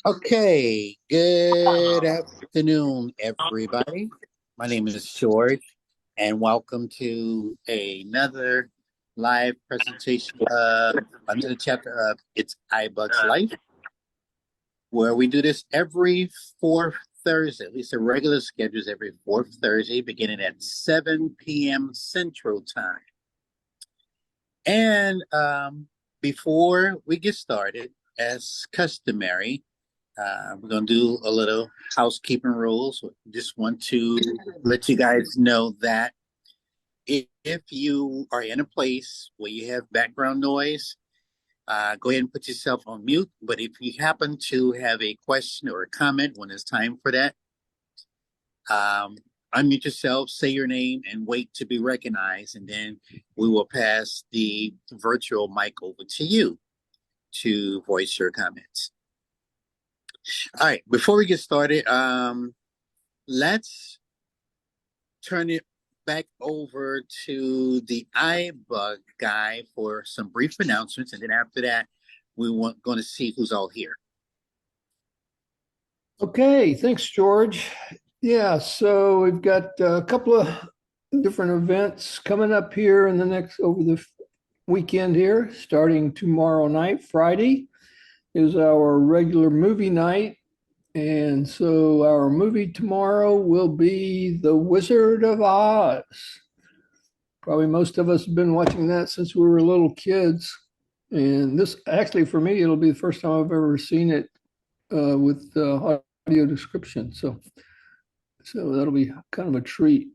Okay, good afternoon, everybody. My name is George, and welcome to another live presentation of another chapter of It's iBug's Life, where we do this every fourth Thursday, at least the regular schedule is every fourth Thursday, beginning at 7 p.m. Central Time. And before we get started, as customary, we're going to do a little housekeeping rules. Just want to let you guys know that if you are in a place where you have background noise, go ahead and put yourself on mute. But if you happen to have a question or a comment when it's time for that, unmute yourself, say your name, and wait to be recognized. And then we will pass the virtual mic over to you to voice your comments. All right, before we get started, let's turn it back over to the iBug guy for some brief announcements, and then after that, we're going to see who's all here. Okay, thanks, George. Yeah, so we've got a couple of different events coming up here in over the weekend here, starting tomorrow night. Friday is our regular movie night. And so our movie tomorrow will be The Wizard of Oz. Probably most of us have been watching that since we were little kids. And this, actually, for me, it'll be the first time I've ever seen it with audio description. So that'll be kind of a treat.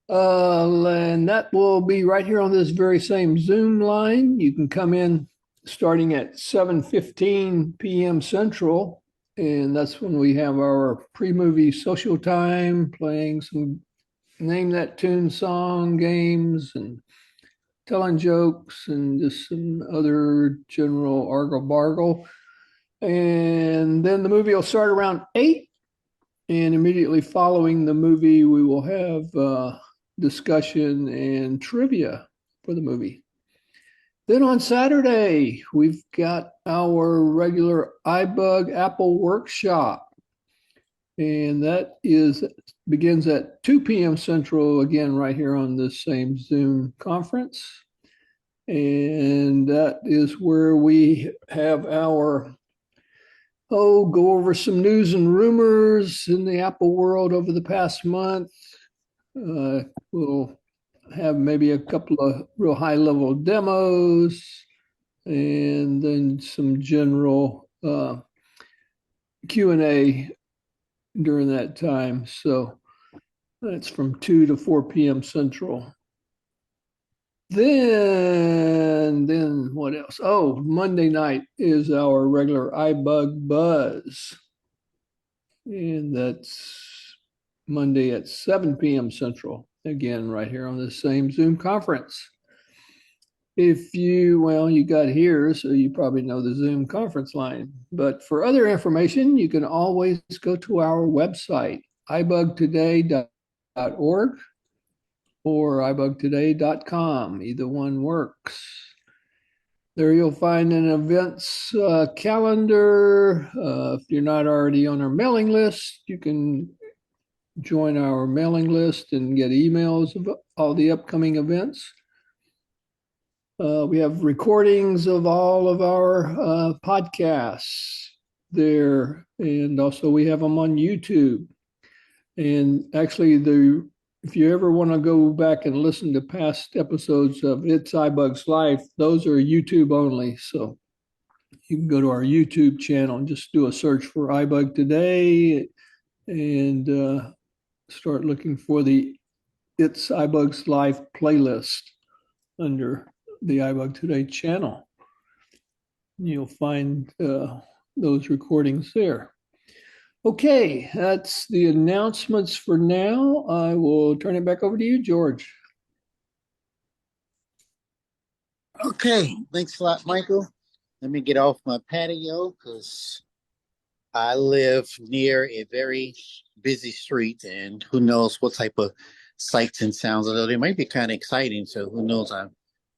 And that will be right here on this very same Zoom line. You can come in starting at 7:15 p.m. Central. And that's when we have our pre-movie social time, playing some Name That Tune song games and telling jokes and just some other general argle-bargle. And then the movie will start around 8. And immediately following the movie, we will have discussion and trivia for the movie. Then on Saturday, we've got our regular iBug Apple workshop. And that begins at 2 p.m. Central, again, right here on this same Zoom conference. And that is where we have our go over some news and rumors in the Apple world over the past month. We'll have maybe a couple of real high-level demos and then some general Q&A during that time. So that's from 2 to 4 p.m. Central. Then what else? Oh, Monday night is our regular iBug Buzz. And that's Monday at 7 p.m. Central. Again, right here on the same Zoom conference. You got here, so you probably know the Zoom conference line. But for other information, you can always go to our website, ibugtoday.org. or ibugtoday.com. Either one works. There you'll find an events calendar. If you're not already on our mailing list, you can join our mailing list and get emails of all the upcoming events. We have recordings of all of our podcasts there, and also we have them on YouTube. And actually, if you ever want to go back and listen to past episodes of It's iBug's Life, those are YouTube only. So you can go to our YouTube channel and just do a search for iBug Today and start looking for the It's iBug's Life playlist under the iBug Today channel. You'll find those recordings there. Okay, that's the announcements for now. I will turn it back over to you, George. Okay, thanks a lot, Michael. Let me get off my patio because I live near a very busy street, and who knows what type of sights and sounds, although they might be kind of exciting. So who knows?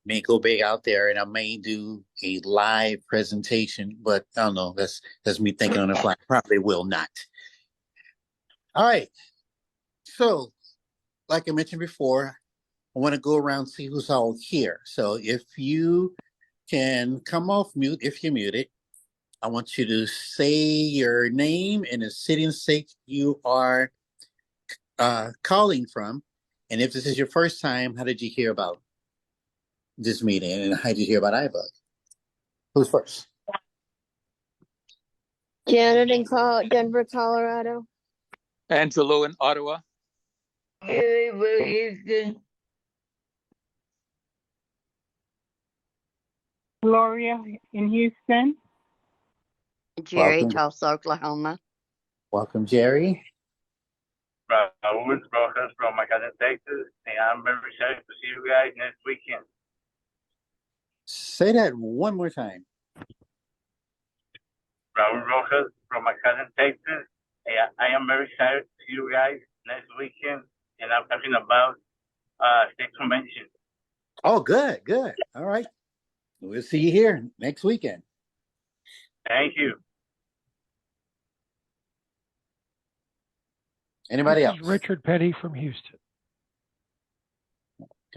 may go big out there, and I may do a live presentation, but I don't know. That's me thinking on the fly. Probably will not. All right. So, like I mentioned before, I want to go around and see who's all here. So, if you can come off mute, if you're muted, I want you to say your name and the city and state you are calling from. And if this is your first time, how did you hear about this meeting? And how did you hear about iBug? Who's first? Janet in Denver, Colorado. Angelo in Ottawa. Houston. Gloria in Houston. Jerry, Welcome. Tulsa, Oklahoma. Welcome, Jerry. Raúl Rojas from McAllen, Texas, and I'm very excited to see you guys next weekend. Say that one more time. Raúl Rojas from McAllen, Texas, and I am very excited to see you guys next weekend, and I'm talking about state convention. Oh, good, good. All right. We'll see you here next weekend. Thank you. Anybody This else? is Richard Petty from Houston.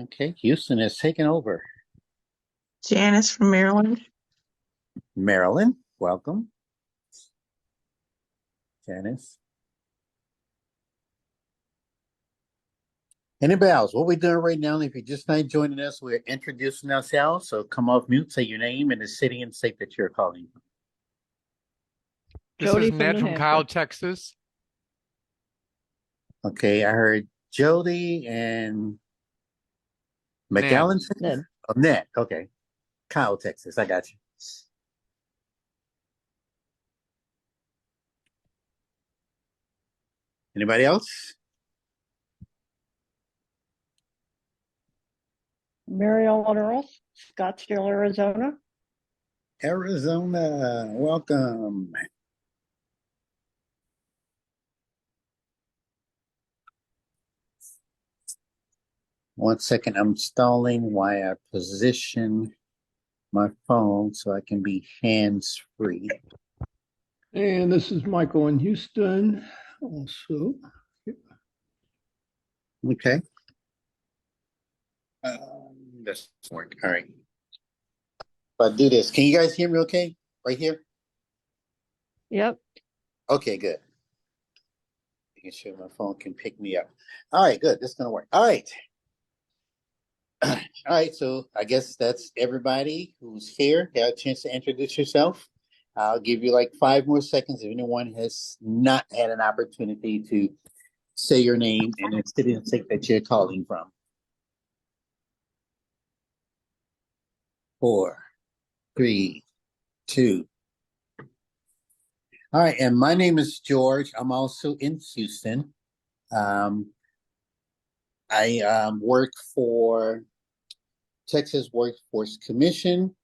Okay, Houston has taken over. Janice from Maryland. Maryland, welcome. Janice. Anybody else? What we're doing right now, if you're just not joining us, we're introducing ourselves. So come off mute, say your name and the city and state that you're calling from. This Jody is from Ned New from Hampshire. Kyle, Texas. Okay, I heard Jody and McAllen. Ned. Oh, Ned. Okay. Kyle, Texas. I got you. Anybody else? Mary Ellen Earl, Scottsdale, Arizona. Arizona, welcome. One second, I'm stalling while I position my phone so I can be hands-free. And this is Michael in Houston also. Okay. This work. All right. If I do this, can you guys hear me okay? Right here? Yep. Okay, good. Making sure my phone can pick me up. All right, good. This is going to work. All right. All right, so I guess that's everybody who's here. Got a chance to introduce yourself. I'll give you like 5 more seconds if anyone has not had an opportunity to say your name and the city and state that you're calling from. 4, 3, 2. All right, and my name is George. I'm also in Houston. I work for Texas Workforce Commission,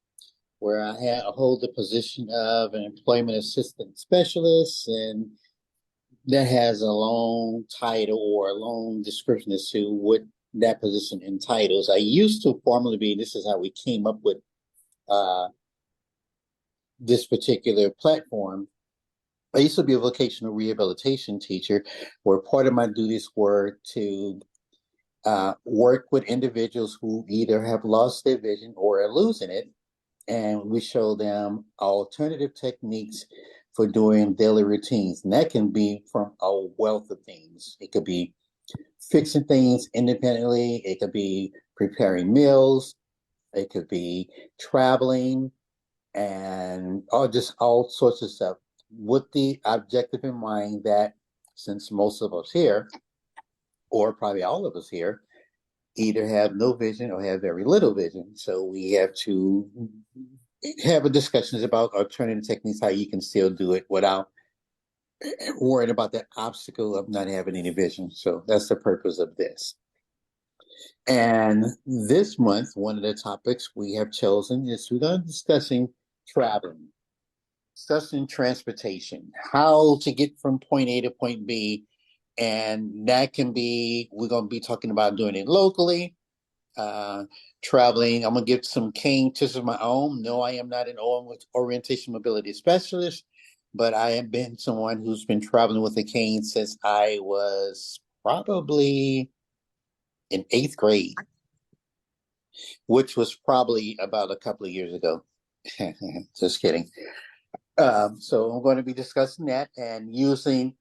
where I hold the position of an employment assistant specialist, and that has a long title or a long description as to what that position entitles. I used to formerly be, this is how we came up with this particular platform. I used to be a vocational rehabilitation teacher, where part of my duties were to work with individuals who either have lost their vision or are losing it. And we show them alternative techniques for doing daily routines. And that can be from a wealth of things. It could be fixing things independently. It could be preparing meals. It could be traveling and just all sorts of stuff, with the objective in mind that since most of us here, or probably all of us here, either have no vision or have very little vision. So we have to have a discussions about alternative techniques, how you can still do it without worrying about that obstacle of not having any vision. So that's the purpose of this. And this month, one of the topics we have chosen is we're going to be discussing traveling, discussing transportation, how to get from point A to point B. And that can be, we're going to be talking about doing it locally, traveling. I'm going to give some cane tips of my own. No, I am not an orientation mobility specialist, but I have been someone who's been traveling with a cane since I was probably in 8th grade, which was probably about a couple of years ago. Just kidding. So I'm going to be discussing that and using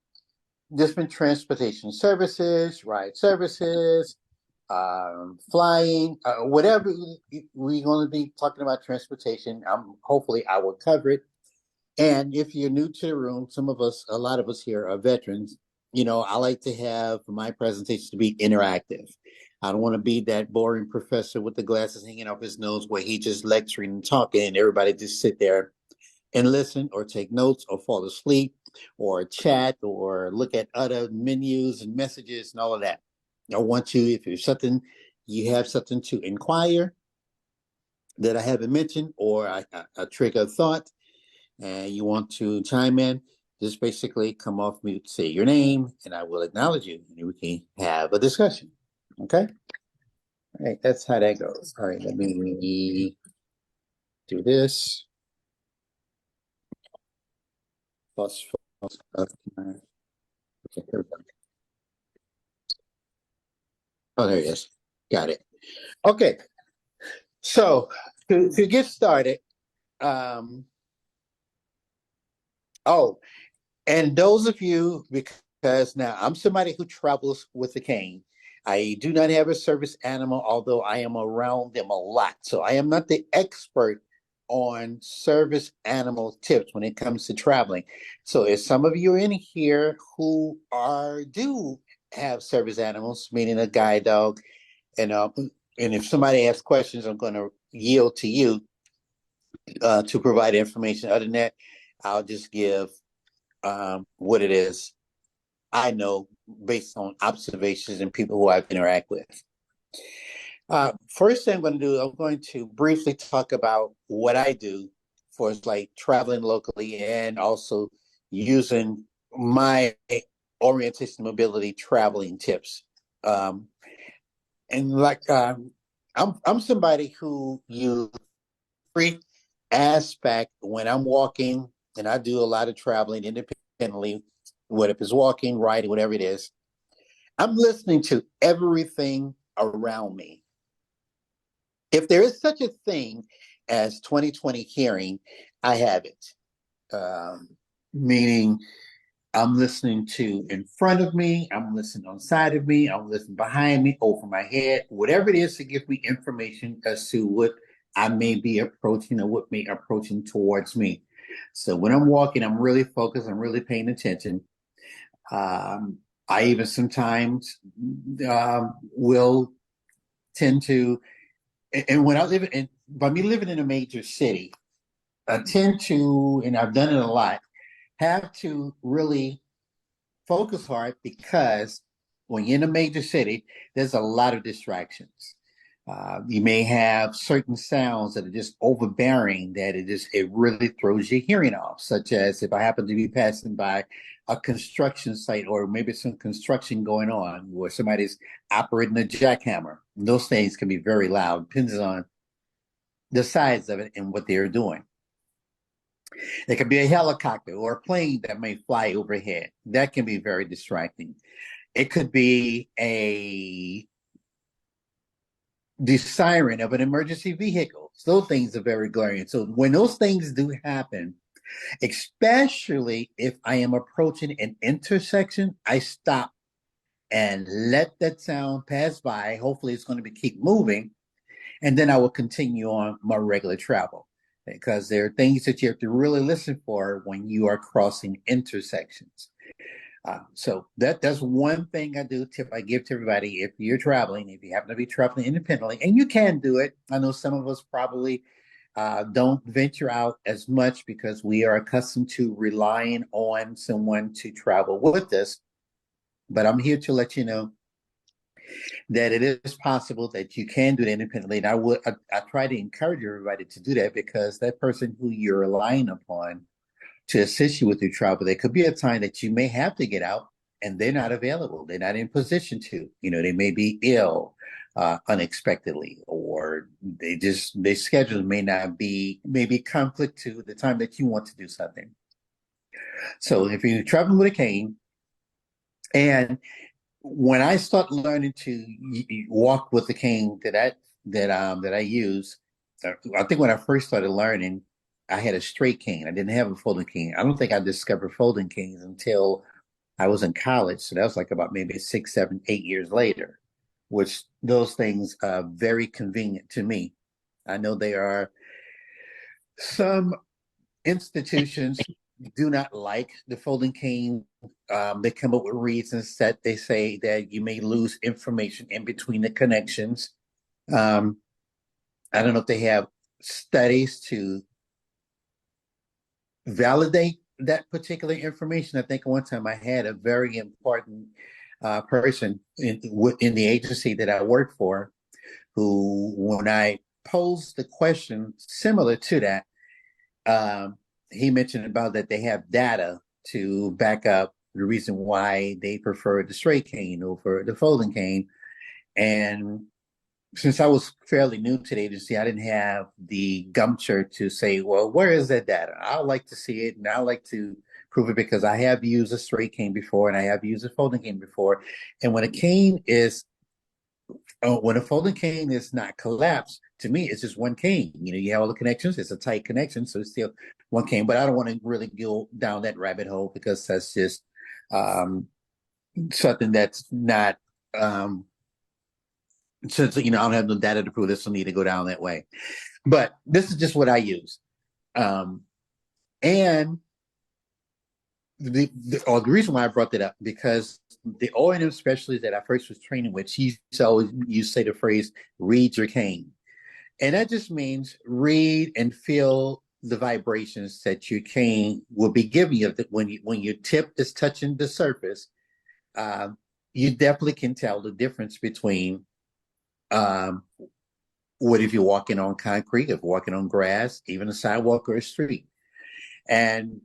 different transportation services, ride services, flying, whatever we're going to be talking about transportation. Hopefully I will cover it. And if you're new to the room, a lot of us here are veterans. I like to have my presentation to be interactive. I don't want to be that boring professor with the glasses hanging off his nose where he just lecturing and talking and everybody just sit there and listen or take notes or fall asleep or chat or look at other menus and messages and all of that. I want you, if you have something to inquire that I haven't mentioned or a trigger thought and you want to chime in, just basically come off mute, say your name, and I will acknowledge you and we can have a discussion. Okay? All right, that's how that goes. All right, let me do this. Plus, okay, here we go. Oh, there it is. Got it. Okay. So to get started, and those of you, because now I'm somebody who travels with a cane. I do not have a service animal, although I am around them a lot. So I am not the expert on service animal tips when it comes to traveling. So if some of you are in here who do have service animals, meaning a guide dog, and if somebody asks questions, I'm going to yield to you to provide information. Other than that, I'll just give what it is I know based on observations and people who I've interacted with. First thing I'm going to do, I'm going to briefly talk about what I do for like traveling locally and also using my orientation mobility traveling tips. And like I'm somebody who use every aspect when I'm walking, and I do a lot of traveling independently, whether it's walking, riding, whatever it is. I'm listening to everything around me. If there is such a thing as 2020 hearing, I have it. Meaning I'm listening to in front of me, I'm listening on the side of me, I'm listening behind me, over my head, whatever it is to give me information as to what I may be approaching or what may be approaching towards me. So when I'm walking, I'm really focused, I'm really paying attention. I even sometimes will tend to, and when I live in, by me living in a major city, I tend to, and I've done it a lot, have to really focus hard because when you're in a major city, there's a lot of distractions. You may have certain sounds that are just overbearing that it really throws your hearing off, such as if I happen to be passing by a construction site or maybe some construction going on where somebody's operating a jackhammer. Those things can be very loud, depends on the size of it and what they're doing. It could be a helicopter or a plane that may fly overhead. That can be very distracting. It could be the siren of an emergency vehicle. Those things are very glaring. So when those things do happen, especially if I am approaching an intersection, I stop and let that sound pass by. Hopefully it's going to keep moving. And then I will continue on my regular travel because there are things that you have to really listen for when you are crossing intersections. So that's one thing tip I give to everybody. If you're traveling, if you happen to be traveling independently, and you can do it. I know some of us probably don't venture out as much because we are accustomed to relying on someone to travel with us. But I'm here to let you know that it is possible that you can do it independently. And I try to encourage everybody to do that because that person who you're relying upon to assist you with your travel, there could be a time that you may have to get out and they're not available. They're not in position to, they may be ill. unexpectedly, or their schedule may not be maybe conflict to the time that you want to do something. So if you're traveling with a cane, and when I start learning to walk with the cane that I use, I think when I first started learning, I had a straight cane. I didn't have a folding cane. I don't think I discovered folding canes until I was in college. So that was like about maybe 6, 7, 8 years later, which those things are very convenient to me. I know there are some institutions do not like the folding cane. They come up with reasons that they say that you may lose information in between the connections. Um, I don't know if they have studies to validate that particular information. I think one time I had a very important person in the agency that I worked for, who, when I posed the question similar to that, he mentioned about that they have data to back up the reason why they prefer the straight cane over the folding cane. And since I was fairly new to the agency, I didn't have the gumpture to say, well, where is that data? I like to see it, and I like to prove it, because I have used a straight cane before and I have used a folding cane before. And when a folding cane is not collapsed, to me, it's just one cane. You have all the connections. It's a tight connection, so it's still one cane. But I don't want to really go down that rabbit hole, because that's just something that's not. Since I don't have no data to prove this, will need to go down that way. But this is just what I use, and the reason why I brought that up, because the O&M specialist that I first was training with, she always used to say the phrase "read your cane," and that just means read and feel the vibrations that your cane will be giving you. When your tip is touching the surface, you definitely can tell the difference between what if you're walking on concrete, if walking on grass, even a sidewalk or a street. And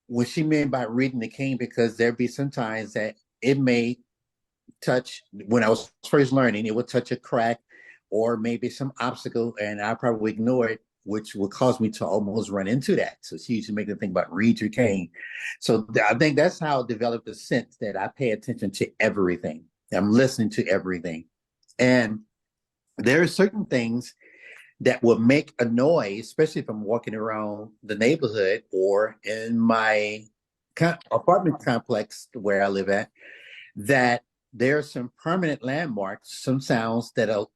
what she meant by reading the cane, because there'd be some times that it may touch, when I was first learning, it would touch a crack or maybe some obstacle, and I probably ignore it, which would cause me to almost run into that. So she used to make the thing about read your cane. So I think that's how I developed the sense that I pay attention to everything. I'm listening to everything. And there are certain things that will make a noise, especially if I'm walking around the neighborhood or in my apartment complex where I live at, that there are some permanent landmarks, some sounds that are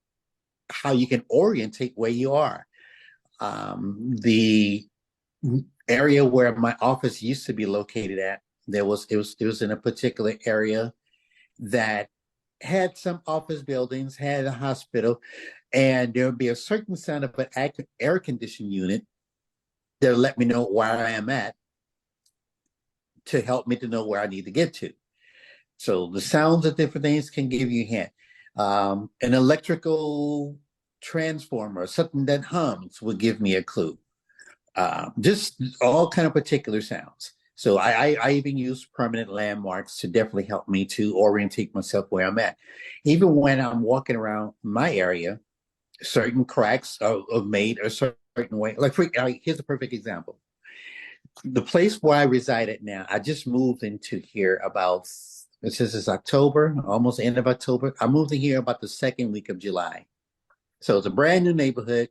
how you can orientate where you are. The area where my office used to be located at, it was in a particular area that had some office buildings, had a hospital, and there would be a certain sound of an air conditioning unit that would let me know where I am at, to help me to know where I need to get to. So the sounds of different things can give you a hint. An electrical transformer, something that hums, would give me a clue. Just all kind of particular sounds. So I even use permanent landmarks to definitely help me to orientate myself where I'm at. Even when I'm walking around my area, certain cracks are made a certain way. Like, here's a perfect example. The place where I reside at now, I just moved into here about, this is October, almost end of October. I moved in here about the second week of July. So it's a brand new neighborhood,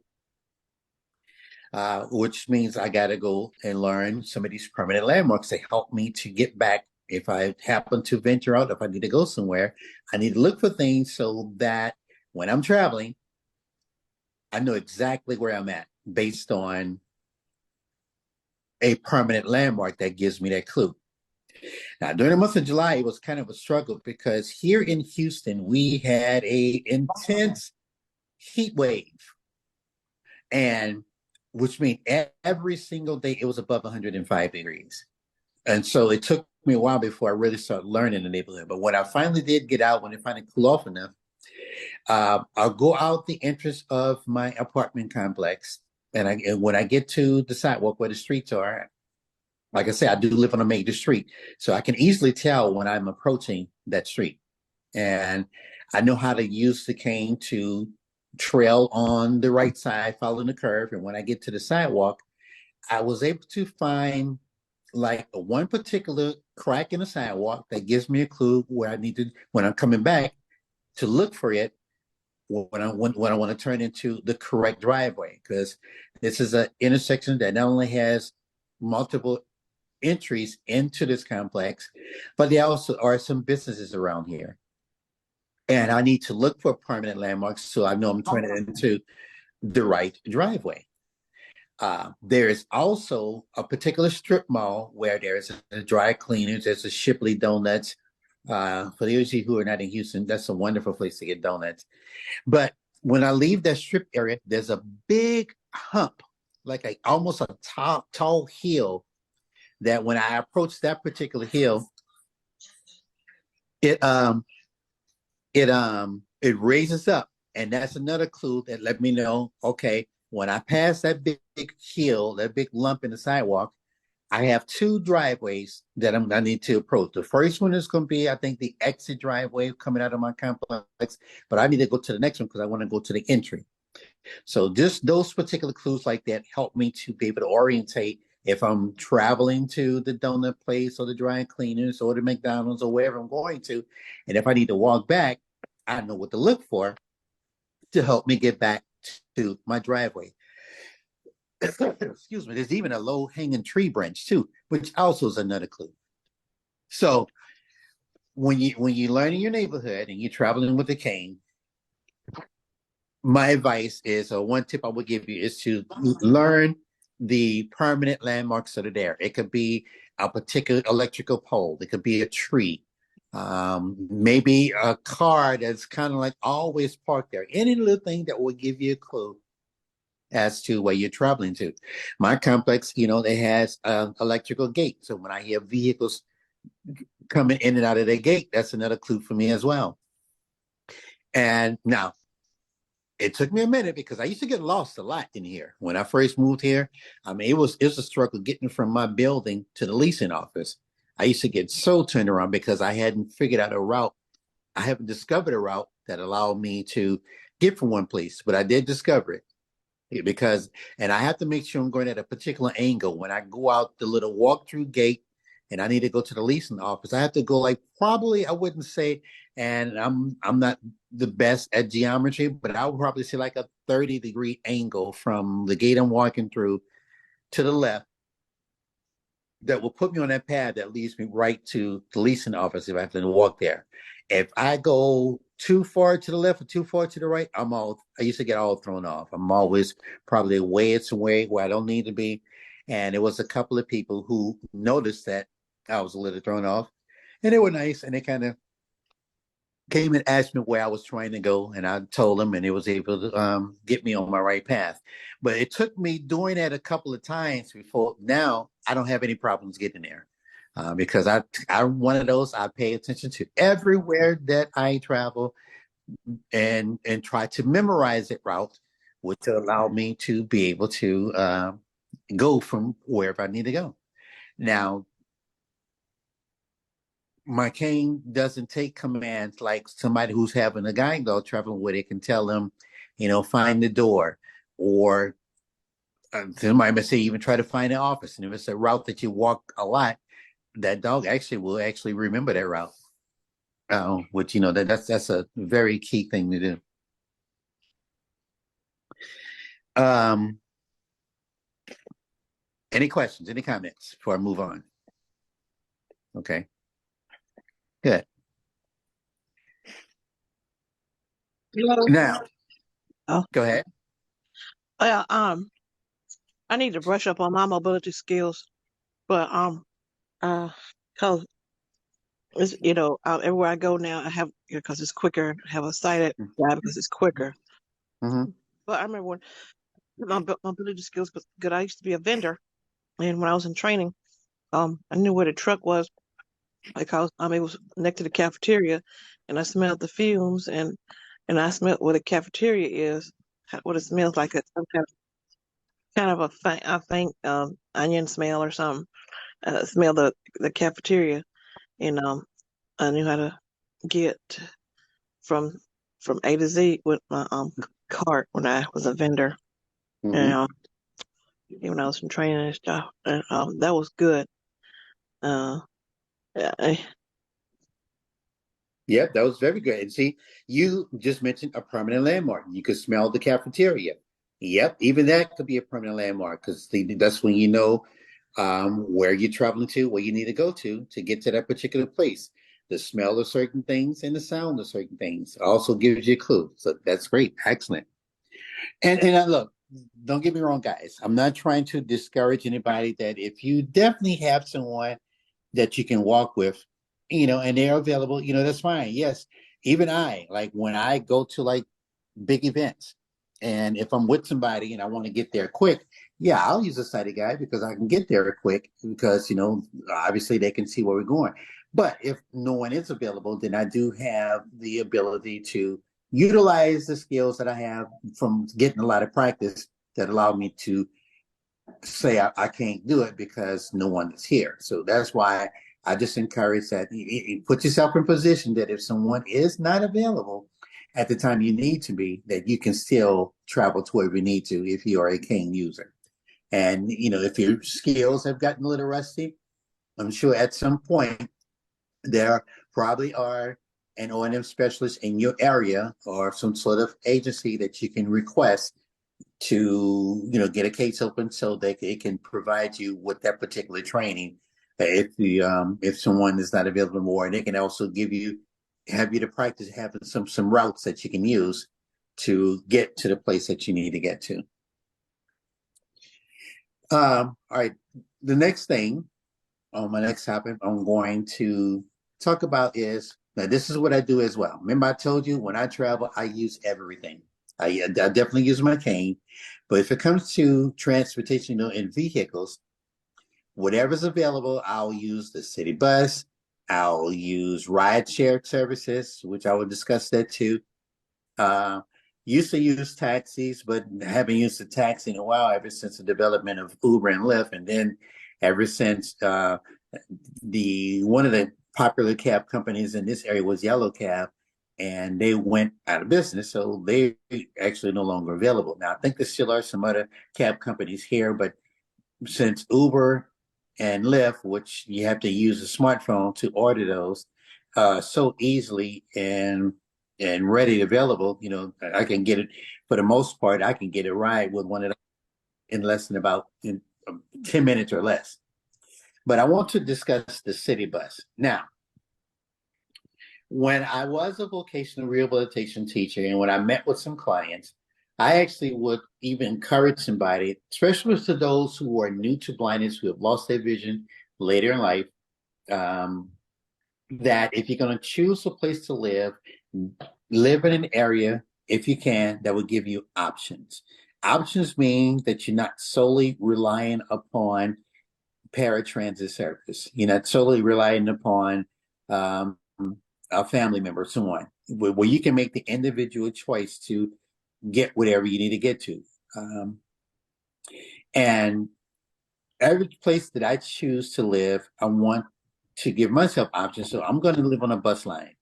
which means I got to go and learn some of these permanent landmarks to help me to get back. If I happen to venture out, if I need to go somewhere, I need to look for things so that when I'm traveling, I know exactly where I'm at based on a permanent landmark that gives me that clue. Now, during the month of July, it was kind of a struggle, because here in Houston, we had a intense heat wave, and which means every single day it was above 105 degrees. And so it took me a while before I really started learning the neighborhood. But when I finally did get out, when it finally cooled off enough, I'll go out the entrance of my apartment complex. And when I get to the sidewalk where the streets are, like I said, I do live on a major street, so I can easily tell when I'm approaching that street. And I know how to use the cane to trail on the right side, following the curve. And when I get to the sidewalk, I was able to find like one particular crack in the sidewalk that gives me a clue where I need to, when I'm coming back, to look for it when I want to turn into the correct driveway. Because this is an intersection that not only has multiple entries into this complex, but there also are some businesses around here. And I need to look for permanent landmarks so I know I'm turning into the right driveway. There is also a particular strip mall where there's a dry cleaners, there's a Shipley Donuts. For those of you who are not in Houston, that's a wonderful place to get donuts. But when I leave that strip area, there's a big hump, like almost a tall hill, that when I approach that particular hill, it it raises up, and that's another clue that let me know, okay, when I pass that big hill, that big lump in the sidewalk, I have two driveways that I need to approach. The first one is going to be, I think, the exit driveway coming out of my complex, but I need to go to the next one because I want to go to the entry. So just those particular clues like that help me to be able to orientate if I'm traveling to the donut place or the dry cleaners or the McDonald's or wherever I'm going to. And if I need to walk back, I know what to look for to help me get back to my driveway. Excuse me. There's even a low hanging tree branch too, which also is another clue. So when you learn in your neighborhood and you're traveling with a cane, my advice is, or one tip I would give you is to learn the permanent landmarks that are there. It could be a particular electrical pole. It could be a tree. Maybe a car that's kind of like always parked there. Any little thing that will give you a clue as to where you're traveling to. My complex, it has electrical gate. So when I hear vehicles coming in and out of the gate, that's another clue for me as well. And now, it took me a minute because I used to get lost a lot in here. When I first moved here, I mean, it was a struggle getting from my building to the leasing office. I used to get so turned around because I hadn't figured out a route. I haven't discovered a route that allowed me to get from one place, but I did discover it because, and I have to make sure I'm going at a particular angle. When I go out the little walk-through gate and I need to go to the leasing office, I have to go like probably, I wouldn't say, and I'm not the best at geometry, but I would probably say like a 30-degree angle from the gate I'm walking through to the left that will put me on that path that leads me right to the leasing office if I have to walk there. If I go too far to the left or too far to the right, I used to get all thrown off. I'm always probably way where I don't need to be. And it was a couple of people who noticed that I was a little thrown off, and they were nice, and they kind of came and asked me where I was trying to go, and I told them, and it was able to get me on my right path. But it took me doing that a couple of times before. Now I don't have any problems getting there because I'm one of those. I pay attention to everywhere that I travel and try to memorize that route, which will allow me to be able to go from wherever I need to go. Now, my cane doesn't take commands like somebody who's having a guide dog traveling with it can tell them, find the door, or somebody might say even try to find the office. And if it's a route that you walk a lot, that dog will actually remember that route. Which that's a very key thing to do. Any questions? Any comments before I move on? Okay. Good. Hello. Now, Oh. go ahead. Well, I need to brush up on my mobility skills, but cause it's everywhere I go now I have because it's quicker. I have a sighted guy because it's quicker. Mm-hmm. But I remember when my mobility skills was good. I used to be a vendor, and when I was in training, I knew where the truck was because it was next to the cafeteria, and I smelled the fumes and I smelled what a cafeteria is, what it smells like. It's some kind of I think onion smell or something. Smell the cafeteria, and I knew how to get from A to Z with my cart when I was a vendor. Mhm. And when I was in training and stuff, and that was good. Yeah, Yep, that was very good. And see, you just mentioned a permanent landmark. You could smell the cafeteria. Yep, even that could be a permanent landmark because that's when you know where you're traveling to, where you need to go to get to that particular place. The smell of certain things and the sound of certain things also gives you a clue. So that's great. Excellent. And look, don't get me wrong, guys. I'm not trying to discourage anybody that if you definitely have someone that you can walk with, and they're available, that's fine. Yes. Even like when I go to like big events, and if I'm with somebody and I want to get there quick, yeah, I'll use a sighted guide because I can get there quick because, obviously they can see where we're going. But if no one is available, then I do have the ability to utilize the skills that I have from getting a lot of practice that allow me to say I can't do it because no one is here. So that's why I just encourage that you put yourself in position that if someone is not available at the time you need to be, that you can still travel to wherever you need to if you are a cane user. And, if your skills have gotten a little rusty, I'm sure at some point there probably are an O&M specialist in your area or some sort of agency that you can request to get a case open so that it can provide you with that particular training if someone is not available more, and they can also have you to practice having some routes that you can use to get to the place that you need to get to. All right, the next thing on my next topic I'm going to talk about is, now this is what I do as well. Remember I told you when I travel I use everything. I definitely use my cane, but if it comes to transportation, in vehicles, whatever's available, I'll use the city bus. I'll use ride share services, which I will discuss that too. Uh, Used to use taxis, but haven't used a taxi in a while ever since the development of Uber and Lyft, and then ever since one of the popular cab companies in this area was Yellow Cab, and they went out of business, so they actually no longer available. Now I think there still are some other cab companies here, but since Uber and Lyft, which you have to use a smartphone to order those, so easily and ready available, I can get it for the most part. I can get a ride with one of them in less than about 10 minutes or less. But I want to discuss the city bus. Now, when I was a vocational rehabilitation teacher and when I met with some clients, I actually would even encourage somebody, especially to those who are new to blindness, who have lost their vision later in life, that if you're going to choose a place to live in an area, if you can, that will give you options. Options mean that you're not solely relying upon paratransit service. You're not solely relying upon a family member, someone where you can make the individual choice to get whatever you need to get to. And every place that I choose to live, I want to give myself options. So I'm going to live on a bus line.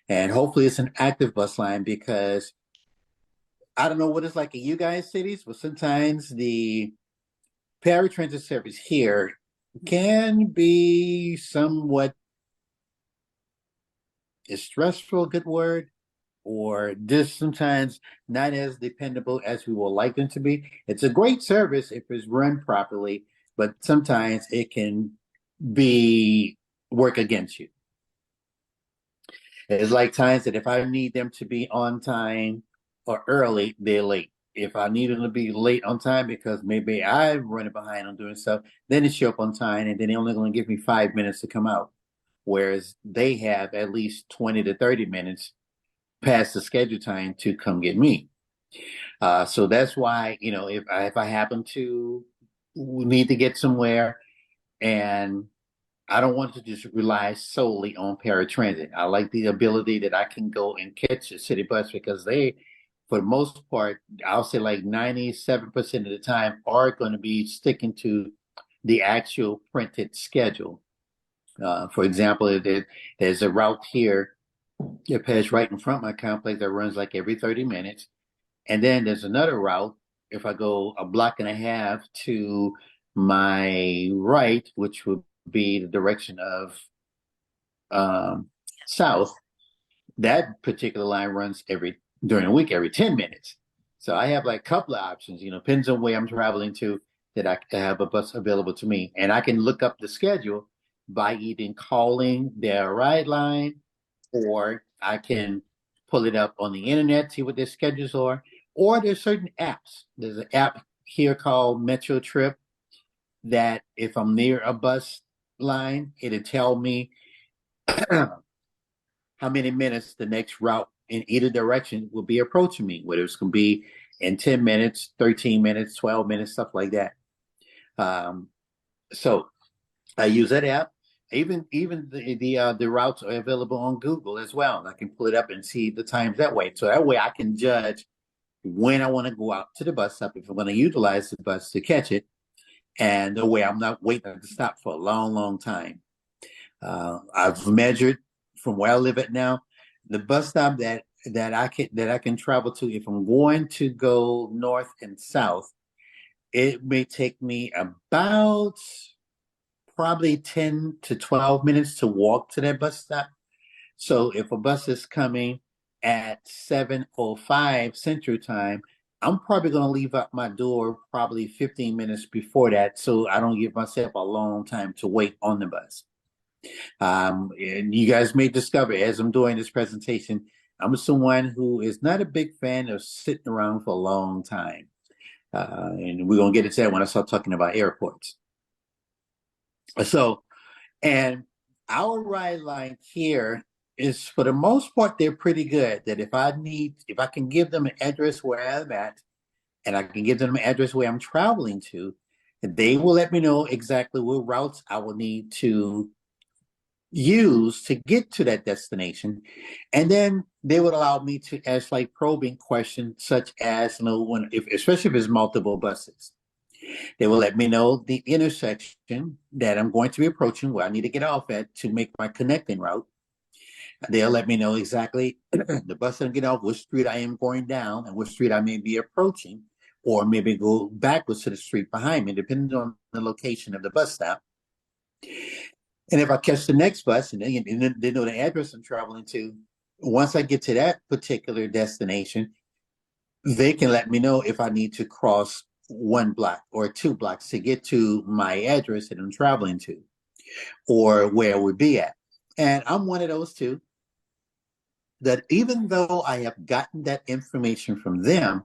And hopefully it's an active bus line because I don't know what it's like in you guys' cities, but sometimes the paratransit service here can be somewhat, is stressful a good word? Or just sometimes not as dependable as we would like them to be. It's a great service if it's run properly, but sometimes it can be work against you. It's like times that if I need them to be on time or early, they're late. If I need them to be late on time because maybe I'm running behind on doing stuff, then they show up on time and then they're only going to give me 5 minutes to come out. Whereas they have at least 20 to 30 minutes past the schedule time to come get me. So that's why, if I happen to need to get somewhere and I don't want to just rely solely on paratransit. I like the ability that I can go and catch a city bus because they, for the most part, I'll say like 97% of the time are going to be sticking to the actual printed schedule. For example, there's a route here It pass right in front of my complex that runs like every 30 minutes. And then there's another route. If I go a block and a half to my right, which would be the direction of south, that particular line runs during the week every 10 minutes. So I have like a couple of options, depends on where I'm traveling to that I have a bus available to me. And I can look up the schedule by either calling their ride line, or I can pull it up on the internet, see what their schedules are. Or there's certain apps. There's an app here called Metro Trip that if I'm near a bus line, it'll tell me how many minutes the next route in either direction will be approaching me, whether it's going to be in 10 minutes, 13 minutes, 12 minutes, stuff like that. So I use that app. Even the routes are available on Google as well. I can pull it up and see the times that way. So that way I can judge when I want to go out to the bus stop, if I'm going to utilize the bus to catch it, and the way I'm not waiting at the stop for a long, long time. I've measured from where I live at now, the bus stop that I can travel to if I'm going to go north and south, it may take me about probably 10 to 12 minutes to walk to that bus stop. So if a bus is coming at 7:05 Central Time, I'm probably going to leave out my door probably 15 minutes before that, so I don't give myself a long time to wait on the bus. And you guys may discover as I'm doing this presentation, I'm someone who is not a big fan of sitting around for a long time. And we're going to get into that when I start talking about airports. So, and our ride line here is, for the most part, they're pretty good. That if I can give them an address where I'm at, and I can give them an address where I'm traveling to, they will let me know exactly what routes I will need to use to get to that destination. And then they would allow me to ask like probing questions, such as, especially if it's multiple buses. They will let me know the intersection that I'm going to be approaching, where I need to get off at to make my connecting route. They'll let me know exactly the bus that I'm getting off, which street I am going down, and which street I may be approaching, or maybe go backwards to the street behind me, depending on the location of the bus stop. And if I catch the next bus, and they know the address I'm traveling to, once I get to that particular destination, they can let me know if I need to cross one block or 2 blocks to get to my address that I'm traveling to, or where we'll be at. And I'm one of those two that, even though I have gotten that information from them,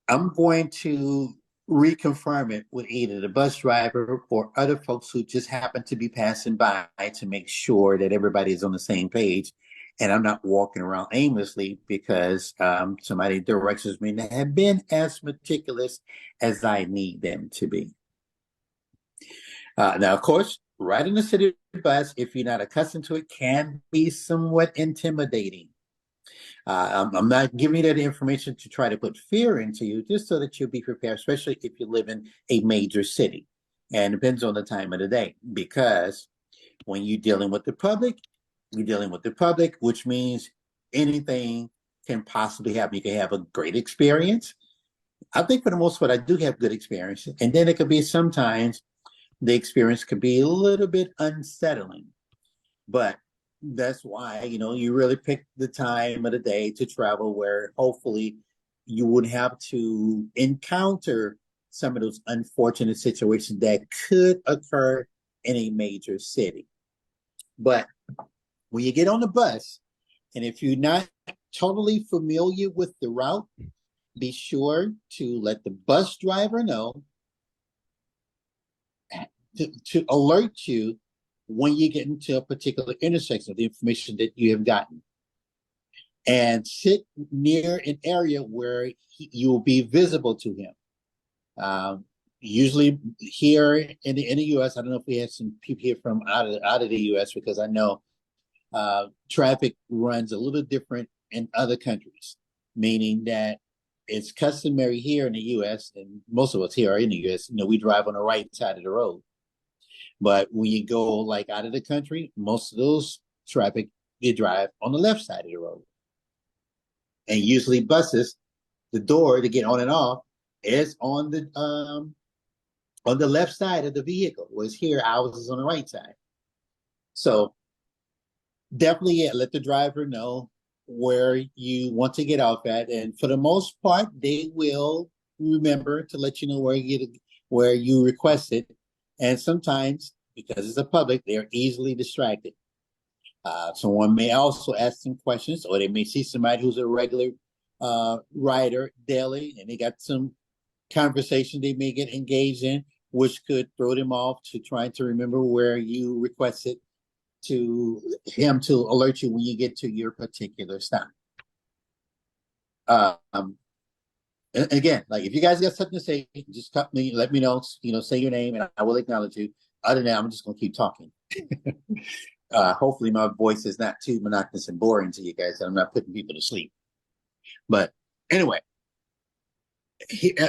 I'm going to reconfirm it with either the bus driver or other folks who just happen to be passing by, to make sure that everybody is on the same page and I'm not walking around aimlessly because somebody's directions may not have been as meticulous as I need them to be. Now, of course, riding the city bus, if you're not accustomed to it, can be somewhat intimidating. I'm not giving you that information to try to put fear into you, just so that you'll be prepared, especially if you live in a major city. And it depends on the time of the day, because when you're dealing with the public, which means anything can possibly happen. You can have a great experience. I think for the most part, I do have good experiences. And then it could be sometimes the experience could be a little bit unsettling. But that's why, you really pick the time of the day to travel where hopefully you would have to encounter some of those unfortunate situations that could occur in a major city. But when you get on the bus, and if you're not totally familiar with the route, be sure to let the bus driver know to alert you when you get into a particular intersection of the information that you have gotten, and sit near an area where you will be visible to him. Usually here in the U.S., I don't know if we have some people here from out of the U.S., because I know traffic runs a little different in other countries, meaning that it's customary here in the U.S., and most of us here are in the U.S., we drive on the right side of the road. But when you go like out of the country, most of those traffic they drive on the left side of the road. And usually buses, the door to get on and off is on the left side of the vehicle. Whereas here, ours is on the right side. So definitely, yeah, let the driver know where you want to get off at, and for the most part, they will remember to let you know where you request it. And sometimes, because it's a public, they're easily distracted. Someone may also ask some questions, or they may see somebody who's a regular rider daily, and they got some conversation they may get engaged in, which could throw them off to trying to remember where you requested to him to alert you when you get to your particular stop. Again, like if you guys got something to say, just cut me, let me know, say your name and I will acknowledge you. Other than that, I'm just going to keep talking. Hopefully my voice is not too monotonous and boring to you guys, and I'm not putting people to sleep. But anyway,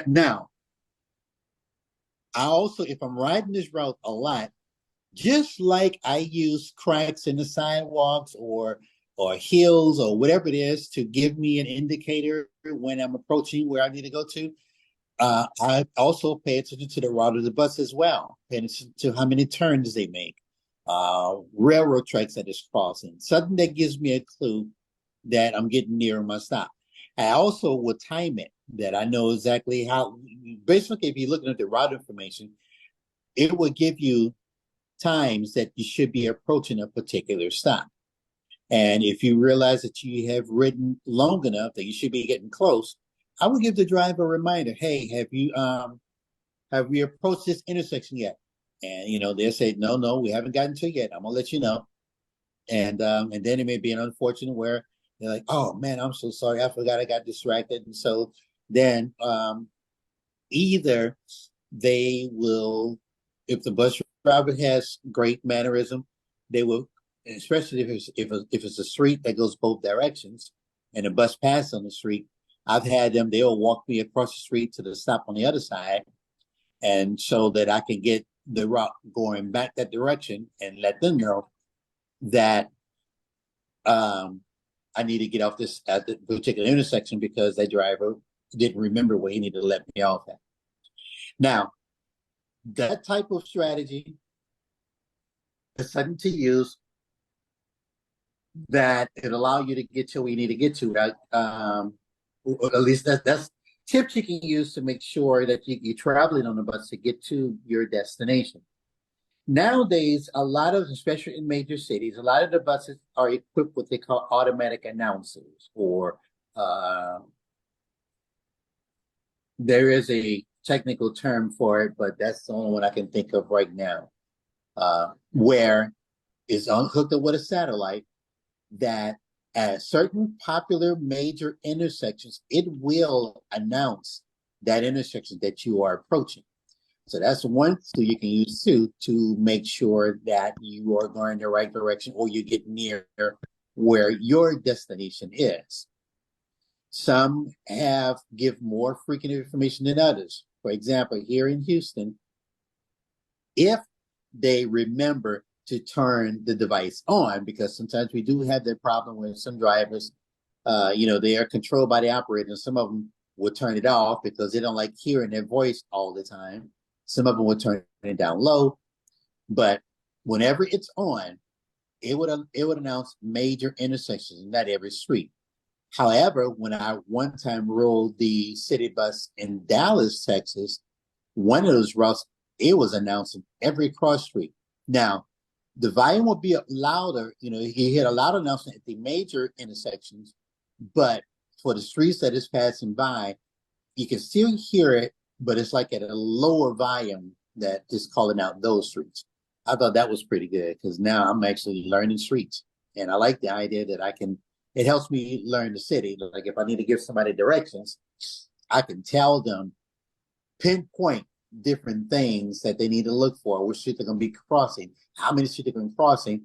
now, I also, if I'm riding this route a lot, just like I use cracks in the sidewalks or hills or whatever it is to give me an indicator when I'm approaching where I need to go to, I also pay attention to the route of the bus as well, pay attention to how many turns they make, railroad tracks that it's crossing. Something that gives me a clue that I'm getting near my stop. I also will time it, that I know exactly how. Basically, if you're looking at the route information, it will give you times that you should be approaching a particular stop. And if you realize that you have ridden long enough that you should be getting close, I will give the driver a reminder. Hey, have you approached this intersection yet? And they'll say, no, we haven't gotten to it yet. I'm gonna let you know. And then it may be an unfortunate where they're like, oh man, I'm so sorry, I forgot, I got distracted. And so then either they will, if the bus driver has great mannerism, they will, especially if it's a street that goes both directions and the bus passes on the street. I've had them, they'll walk me across the street to the stop on the other side, and so that I can get the route going back that direction and let them know that I need to get off this at the particular intersection because that driver didn't remember where he needed to let me off at. Now, that type of strategy is something to use that it allow you to get to where you need to get to. Right? Or at least that's tips you can use to make sure that you're traveling on the bus to get to your destination. Nowadays, a lot of, especially in major cities, a lot of the buses are equipped with what they call automatic announcers, or there is a technical term for it, but that's the only one I can think of right now, where it's hooked up with a satellite that at certain popular major intersections, it will announce that intersection that you are approaching. So that's one tool you can use too to make sure that you are going the right direction or you get near where your destination is. Some give more frequent information than others. For example, here in Houston, if they remember to turn the device on, because sometimes we do have that problem with some drivers, they are controlled by the operator, and some of them will turn it off because they don't like hearing their voice all the time. Some of them will turn it down low, but whenever it's on, it would announce major intersections, not every street. However, when I one time rode the city bus in Dallas, Texas, one of those routes, it was announcing every cross street. Now, the volume will be louder. He had a loud announcement at the major intersections, but for the streets that is passing by, you can still hear it, but it's like at a lower volume that is calling out those streets. I thought that was pretty good because now I'm actually learning streets. And I like the idea that it helps me learn the city. Like if I need to give somebody directions, I can tell them, pinpoint different things that they need to look for, which street they're going to be crossing, how many streets they're going to be crossing,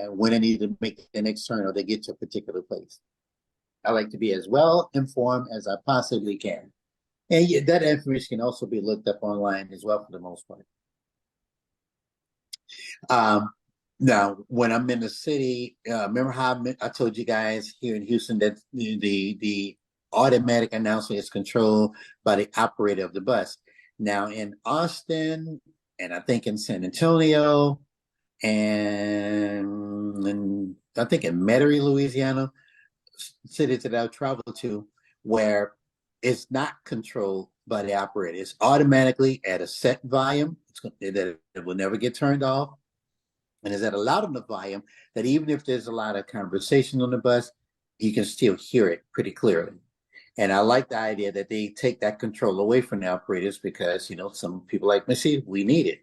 when they need to make the next turn or they get to a particular place. I like to be as well informed as I possibly can. And that information can also be looked up online as well for the most part. Now, when I'm in the city, remember how I told you guys here in Houston that the automatic announcement is controlled by the operator of the bus. Now in Austin, and I think in San Antonio, and I think in Metairie, Louisiana, cities that I've traveled to, where it's not controlled by the operator. It's automatically at a set volume. That it will never get turned off, and is at a loud enough volume that even if there's a lot of conversation on the bus, you can still hear it pretty clearly. And I like the idea that they take that control away from the operators because, some people like me see we need it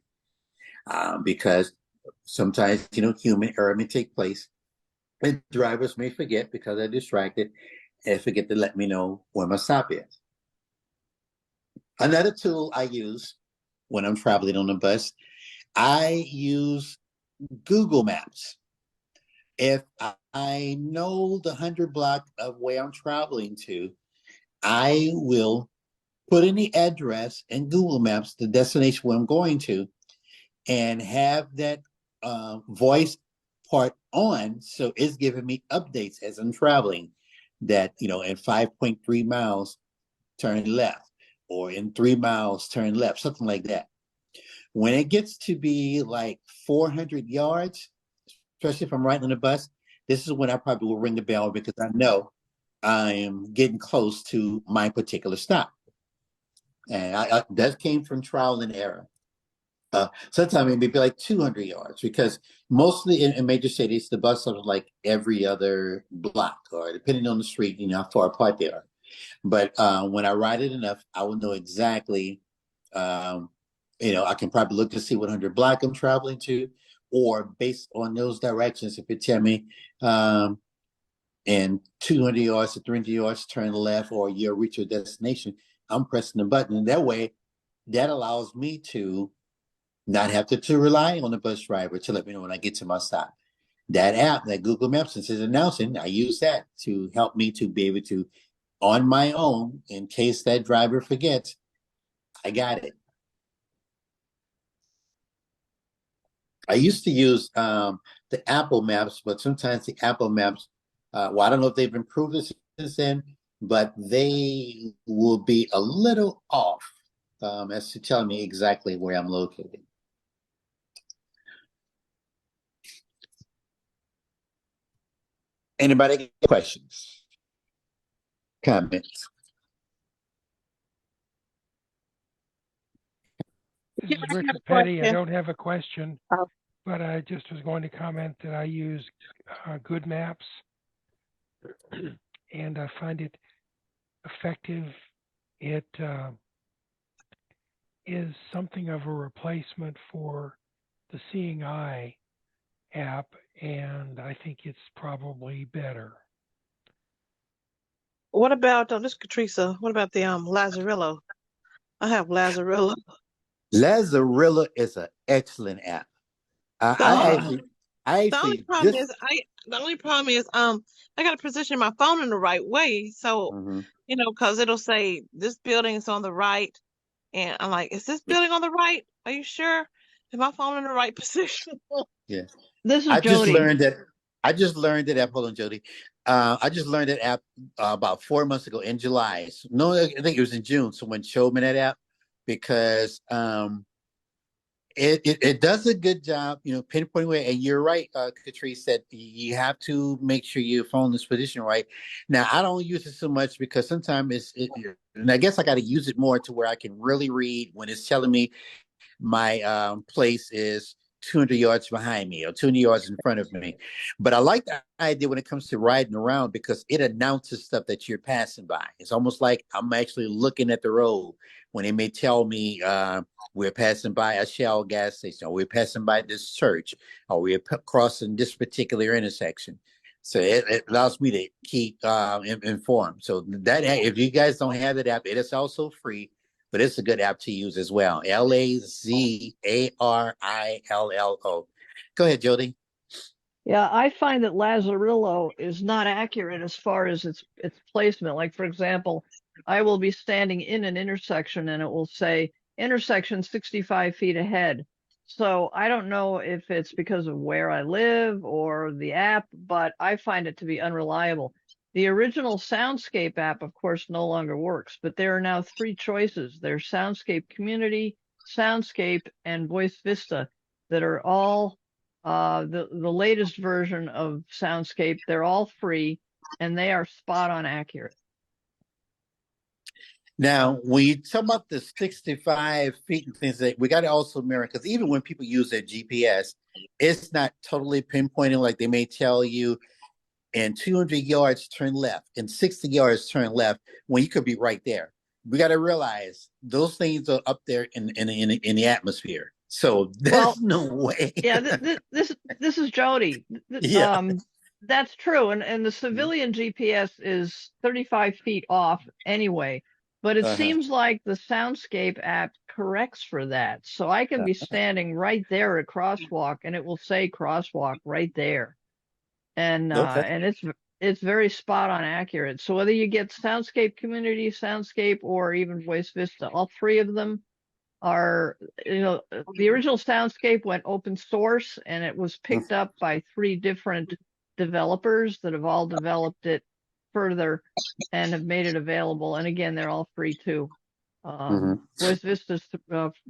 because sometimes, human error may take place and drivers may forget because they're distracted and forget to let me know where my stop is. Another tool I use when I'm traveling on the bus, I use Google Maps. If I know the 100 block of where I'm traveling to, I will put in the address in Google Maps, the destination where I'm going to, and have that voice part on. So it's giving me updates as I'm traveling that, in 5.3 miles, turn left, or in 3 miles, turn left, something like that. When it gets to be like 400 yards, especially if I'm riding on the bus, this is when I probably will ring the bell because I know I am getting close to my particular stop. And that came from trial and error. Sometimes it may be like 200 yards because mostly in major cities, the bus stops are like every other block or depending on the street, how far apart they are. But when I ride it enough, I will know exactly, I can probably look to see what 100 block I'm traveling to, or based on those directions, if it tell me in 200 yards to 300 yards, turn left, or you'll reach your destination, I'm pressing the button. And that way, that allows me to not have to rely on the bus driver to let me know when I get to my stop. That app, that Google Maps, since it's announcing, I use that to help me to be able to, on my own, in case that driver forgets, I got it. I used to use the Apple Maps, but sometimes the Apple Maps, I don't know if they've improved this since then, but they will be a little off as to telling me exactly where I'm located. Anybody get questions? Comments? This Yeah, is I Rick have a Petty. I question. don't have a question, Oh. but I just was going to comment that I use Good Maps, and I find it effective. It is something of a replacement for the Seeing Eye app, and I think it's probably better. What about this is Teresa? What about the Lazarillo? I have Lazarillo. Lazarillo is an excellent app. I, The I only actually, I the only actually problem just. is I got to position my phone in the right way, so Mhm. because it'll say this building is on the right, and I'm like, is this building on the right? Are you sure? Is my phone in the right position? Yeah. This is I just Jody. learned that. I just learned that app. Hold on, Jody. I just learned that app about 4 months ago in July. No, I think it was in June. Someone showed me that app because it does a good job, pinpointing where. And you're right, Catrice said you have to make sure your phone is positioned right. Now, I don't use it so much because sometimes and I guess I got to use it more to where I can really read when it's telling me my place is 200 yards behind me or 200 yards in front of me. But I like the idea when it comes to riding around because it announces stuff that you're passing by. It's almost like I'm actually looking at the road when it may tell me we're passing by a Shell gas station, or we're passing by this church, or we're crossing this particular intersection. So it allows me to keep informed. So that if you guys don't have that app, it is also free, but it's a good app to use as well. Lazarillo. Go ahead, Jody. Yeah, I find that Lazarillo is not accurate as far as its placement. Like, for example, I will be standing in an intersection and it will say intersection 65 feet ahead. So I don't know if it's because of where I live or the app, but I find it to be unreliable. The original Soundscape app, of course, no longer works, but there are now three choices. There's Soundscape Community, Soundscape, and Voice Vista that are all the latest version of Soundscape. They're all free and they are spot on accurate. Now, when you talk about the 65 feet and things, that we got to also mirror, because even when people use their GPS, it's not totally pinpointing. Like they may tell you in 200 yards turn left, in 60 yards turn left, when you could be right there. We got to realize those things are up there in the atmosphere, so there's no way. Yeah, this is Jody. Yeah. That's true, and the civilian GPS is 35 feet off anyway, but it seems like the Soundscape app corrects for that. So I can be standing right there at crosswalk, and it will say crosswalk right there, and it's very spot on accurate. So whether you get Soundscape Community, Soundscape, or even Voice Vista, all three of them are, the original Soundscape went open source and it was picked up by three different developers that have all developed it further and have made it available. And again, they're all free too. Voice Vista's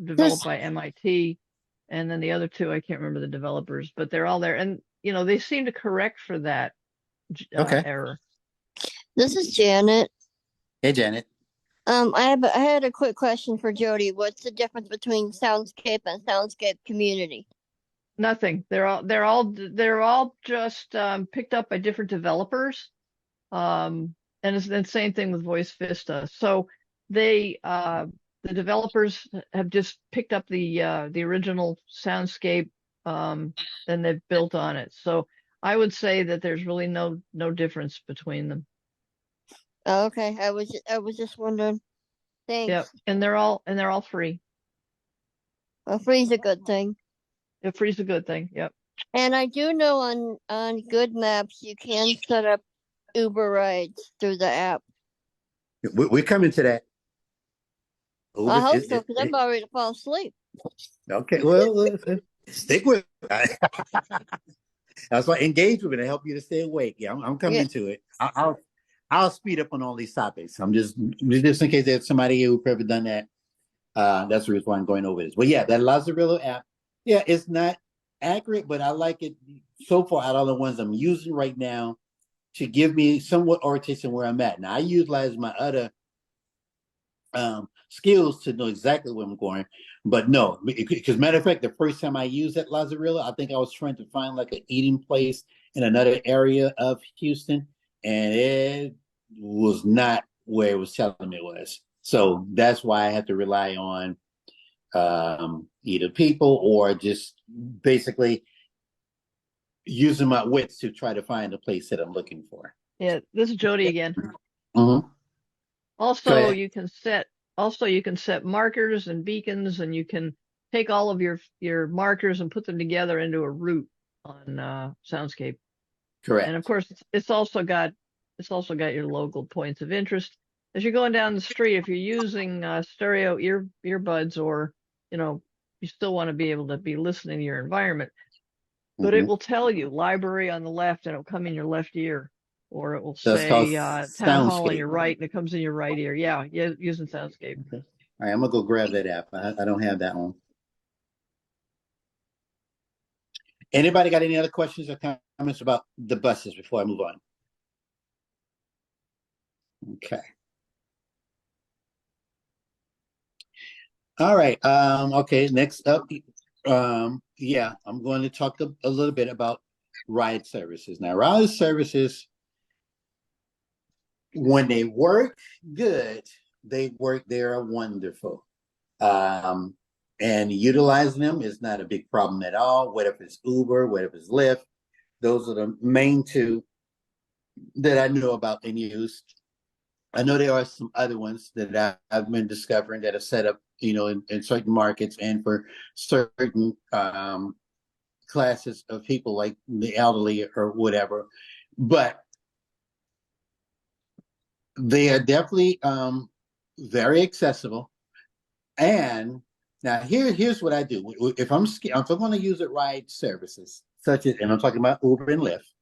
developed by MIT, and then the other two, I can't remember the developers, but they're all there. And, they seem to correct for that error. This is Janet. Hey, Janet. I had a quick question for Jody. What's the difference between Soundscape and Soundscape Community? Nothing. They're all just picked up by different developers. And it's the same thing with Voice Vista. So the developers have just picked up the original Soundscape, and they've built on it. So I would say that there's really no difference between them. Oh, okay, I was just wondering. Thanks. Yep, and they're all free. Well, free's a good thing. Yeah, free's a good thing. Yep. And I do know on Good Maps you can set up Uber rides through the app. We're coming to that. I hope so, because I'm about ready to fall asleep. Okay, well, stick with it. That's why engage with it to help you to stay awake. Yeah, I'm coming to it. I'll speed up on all these topics. I'm just in case there's somebody who's ever done that. That's the reason why I'm going over this. But yeah, that Lazarillo app, yeah, it's not accurate, but I like it so far out of the ones I'm using right now to give me somewhat orientation where I'm at. Now I utilize my other skills to know exactly where I'm going, but no, because matter of fact, the first time I used that Lazarillo, I think I was trying to find like an eating place in another area of Houston, and it was not where it was telling me it was. So that's why I had to rely on either people or just basically using my wits to try to find the place that I'm looking for. Yeah, this is Jody again. Also, you can set markers and beacons, and you can take all of your markers and put them together into a route on Soundscape. Correct. And of course, it's also got your local points of interest. As you're going down the street, if you're using stereo earbuds, or you still want to be able to be listening to your environment, but it will tell you library on the left, and it'll come in your left ear. Or it will say town hall on your right, and it comes in your right ear. Yeah, using Soundscape. Okay. All right, I'm gonna go grab that app. I don't have that one. Anybody got any other questions or comments about the buses before I move on? Okay. All right. Okay. Next up, yeah, I'm going to talk a little bit about ride services. Now, ride services, when they work good, they are wonderful. And utilizing them is not a big problem at all. Whether it's Uber, whether it's Lyft, those are the main two that I know about and use. I know there are some other ones that I've been discovering that are set up, in certain markets and for certain classes of people like the elderly or whatever. But they are definitely very accessible, and Now, here's what I do. If I'm going to use it ride services, such as, and I'm talking about Uber and Lyft.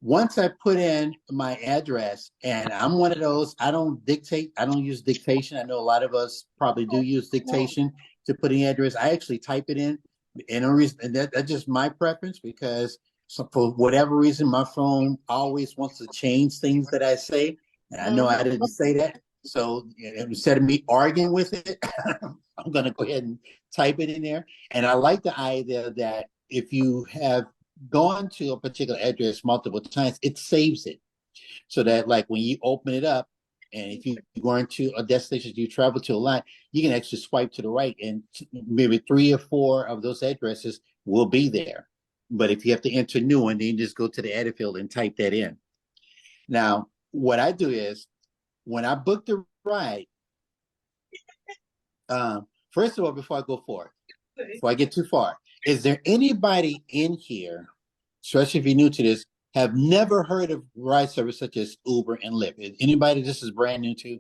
Once I put in my address, and I'm one of those, I don't dictate, I don't use dictation. I know a lot of us probably do use dictation to put in the address. I actually type it in. And that's just my preference because for whatever reason, my phone always wants to change things that I say. And I know I didn't say that. So instead of me arguing with it, I'm going to go ahead and type it in there. And I like the idea that if you have gone to a particular address multiple times, it saves it so that like when you open it up, and if you're going to a destination you travel to a lot, you can actually swipe to the right and maybe 3 or 4 of those addresses will be there. But if you have to enter a new one, then you just go to the edit field and type that in. Now, what I do is when I book the ride, first of all, before I go forward, before I get too far, is there anybody in here, especially if you're new to this, have never heard of ride service such as Uber and Lyft? Is anybody this is brand new to?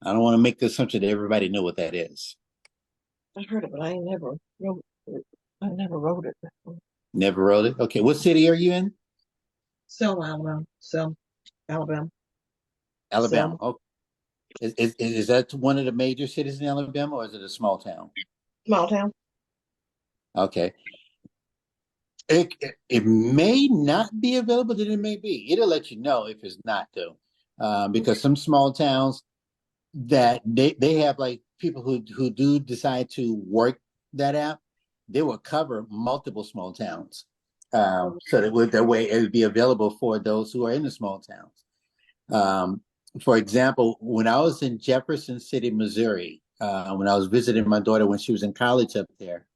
I don't want to make the assumption that everybody know what that is. I've heard it, but I never wrote it. Never rode it? Okay. What city are you in? Selma, Alabama. Selma, Alabama. Alabama. Okay. Is that one of the major cities in Alabama, or is it a small town? Small town. Okay. It may not be available, then it may be. It'll let you know if it's not, though, because some small towns that they have like people who do decide to work that app, they will cover multiple small towns, so that way it would be available for those who are in the small towns. For example, when I was in Jefferson City, Missouri, when I was visiting my daughter when she was in college up there,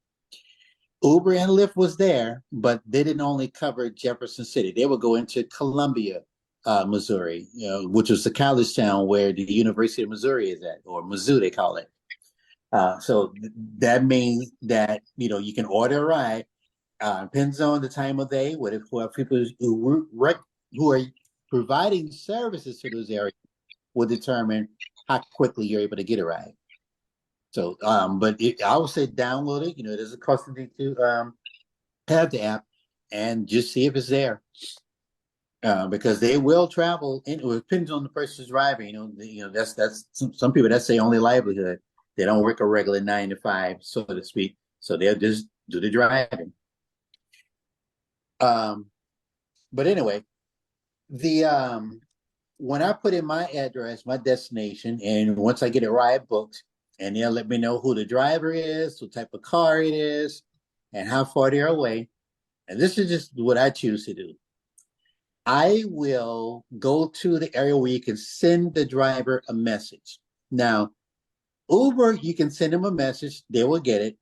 Uber and Lyft was there, but they didn't only cover Jefferson City. They would go into Columbia, Missouri, which was the college town where the University of Missouri is at, or Mizzou they call it. So that means that you can order a ride. Depends on the time of day. Who have people who are providing services to those areas will determine how quickly you're able to get a ride. So, but I would say download it. It doesn't cost anything to have the app and just see if it's there. Because they will travel, and it depends on the person who's driving. That's some people, that's their only livelihood. They don't work a regular 9 to 5, so to speak. So they'll just do the driving. But anyway, when I put in my address, my destination, and once I get a ride booked, and they'll let me know who the driver is, what type of car it is, and how far they're away. And this is just what I choose to do. I will go to the area where you can send the driver a message. Now, Uber, you can send them a message, they will get it.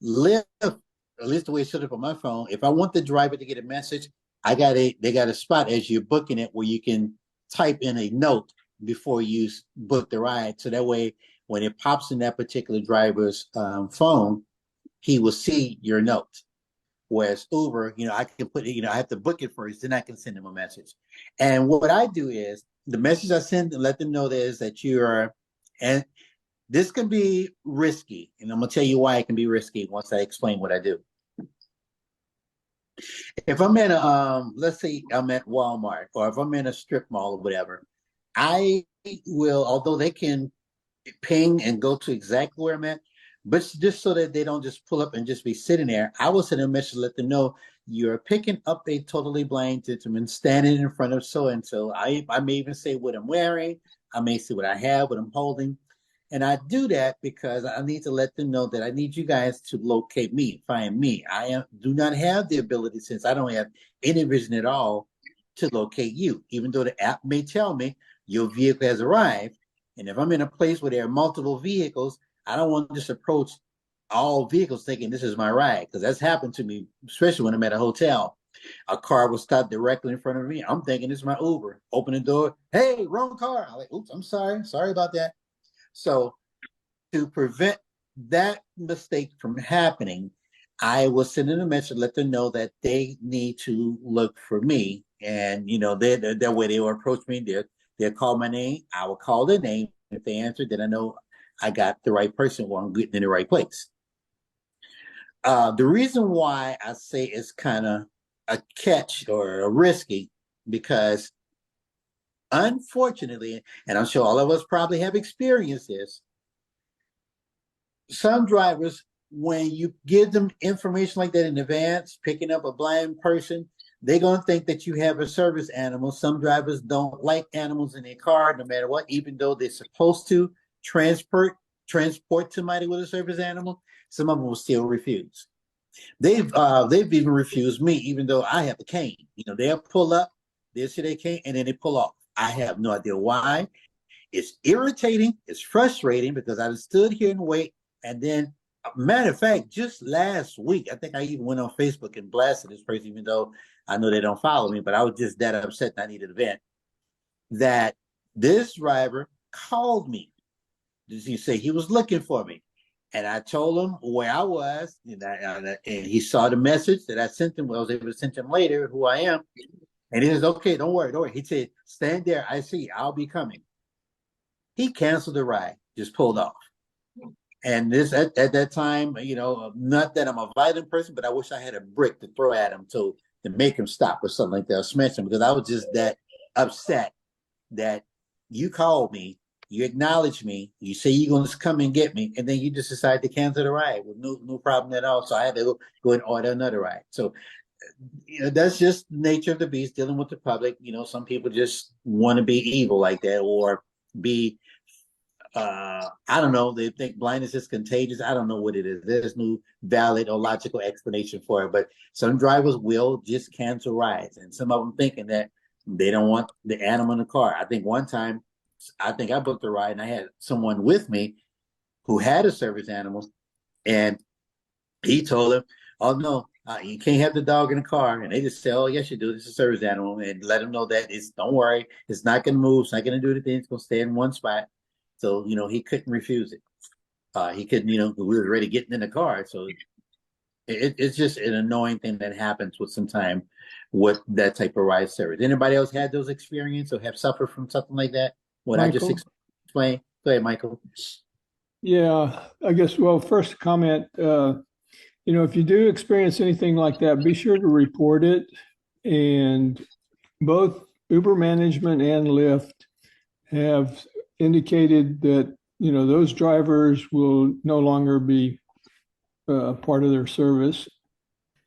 Lyft, at least the way it's set up on my phone, if I want the driver to get a message, they got a spot as you're booking it where you can type in a note before you book the ride. So that way, when it pops in that particular driver's phone, he will see your note. Whereas Uber, I can put it, I have to book it first, then I can send them a message. And what I do is the message I send and let them know is that and this can be risky. And I'm going to tell you why it can be risky once I explain what I do. If I'm in let's say I'm at Walmart, or if I'm in a strip mall or whatever, I will, although they can ping and go to exactly where I'm at, but just so that they don't just pull up and just be sitting there, I will send a message to let them know you're picking up a totally blind gentleman standing in front of so-and-so. I may even say what I'm wearing. I may say what I have, what I'm holding. And I do that because I need to let them know that I need you guys to locate me, find me. Do not have the ability, since I don't have any vision at all, to locate you, even though the app may tell me your vehicle has arrived. And if I'm in a place where there are multiple vehicles, I don't want to just approach all vehicles thinking this is my ride, because that's happened to me, especially when I'm at a hotel. A car will stop directly in front of me. I'm thinking this is my Uber. Open the door. Hey, wrong car. I'm like, oops, I'm sorry. Sorry about that. So to prevent that mistake from happening, I will send them a message, let them know that they need to look for me. And, that way they will approach me. They'll call my name. I will call their name. If they answer, then I know I got the right person or I'm getting in the right place. The reason why I say it's kind of a catch or a risky, because unfortunately, and I'm sure all of us probably have experienced this, some drivers, when you give them information like that in advance, picking up a blind person, they're going to think that you have a service animal. Some drivers don't like animals in their car, no matter what, even though they're supposed to transport somebody with a service animal. Some of them will still refuse. They've even refused me, even though I have a cane. They'll pull up, they'll see their cane, and then they pull off. I have no idea why. It's irritating. It's frustrating because I stood here and wait. And then, matter of fact, just last week, I think I even went on Facebook and blasted this person, even though I know they don't follow me, but I was just that upset and I needed a vent, that this driver called me. He said he was looking for me. And I told him where I was, and he saw the message that I sent him. Well, I was able to send him later who I am. And he says, okay, don't worry. He said, stand there. I see. I'll be coming. He canceled the ride, just pulled off. And this at that time, not that I'm a violent person, but I wish I had a brick to throw at him to make him stop or something like that, or smash him, because I was just that upset that you called me, you acknowledged me, you say you're going to come and get me, and then you just decide to cancel the ride with no problem at all. So I had to go and order another ride. So that's just the nature of the beast, dealing with the public. Some people just want to be evil like that, or be I don't know, they think blindness is contagious. I don't know what it is. There's no valid or logical explanation for it, but some drivers will just cancel rides, and some of them thinking that they don't want the animal in the car. I think one time, I booked a ride and I had someone with me who had a service animal, and he told him, oh no, you can't have the dog in the car. And they just say, oh yes you do, this is a service animal, and let him know that don't worry, it's not going to move, it's not going to do anything, it's going to stay in one spot. So, he couldn't refuse it. He couldn't, we were already getting in the car. So it's just an annoying thing that happens with that type of ride service. Anybody else had those experiences or have suffered from something like that? What I just explained? Go ahead, Michael. Yeah, I guess, well, first comment, if you do experience anything like that, be sure to report it. And both Uber management and Lyft have indicated that those drivers will no longer be part of their service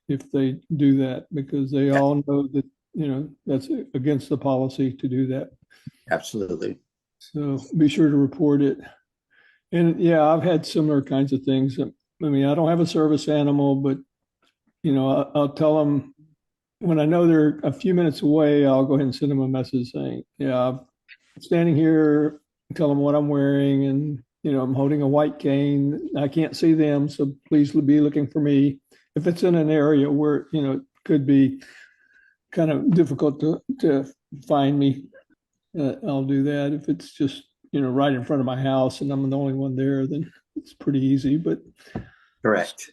if they do that, because they all know that that's against the policy to do that. Absolutely. So be sure to report it. And yeah, I've had similar kinds of things. I don't have a service animal, but I'll tell them when I know they're a few minutes away, I'll go ahead and send them a message saying, yeah, I'm standing here, tell them what I'm wearing, and I'm holding a white cane. I can't see them, so please be looking for me. If it's in an area where it could be kind of difficult to find me, I'll do that. If it's just right in front of my house and I'm the only one there, then it's pretty easy. But correct.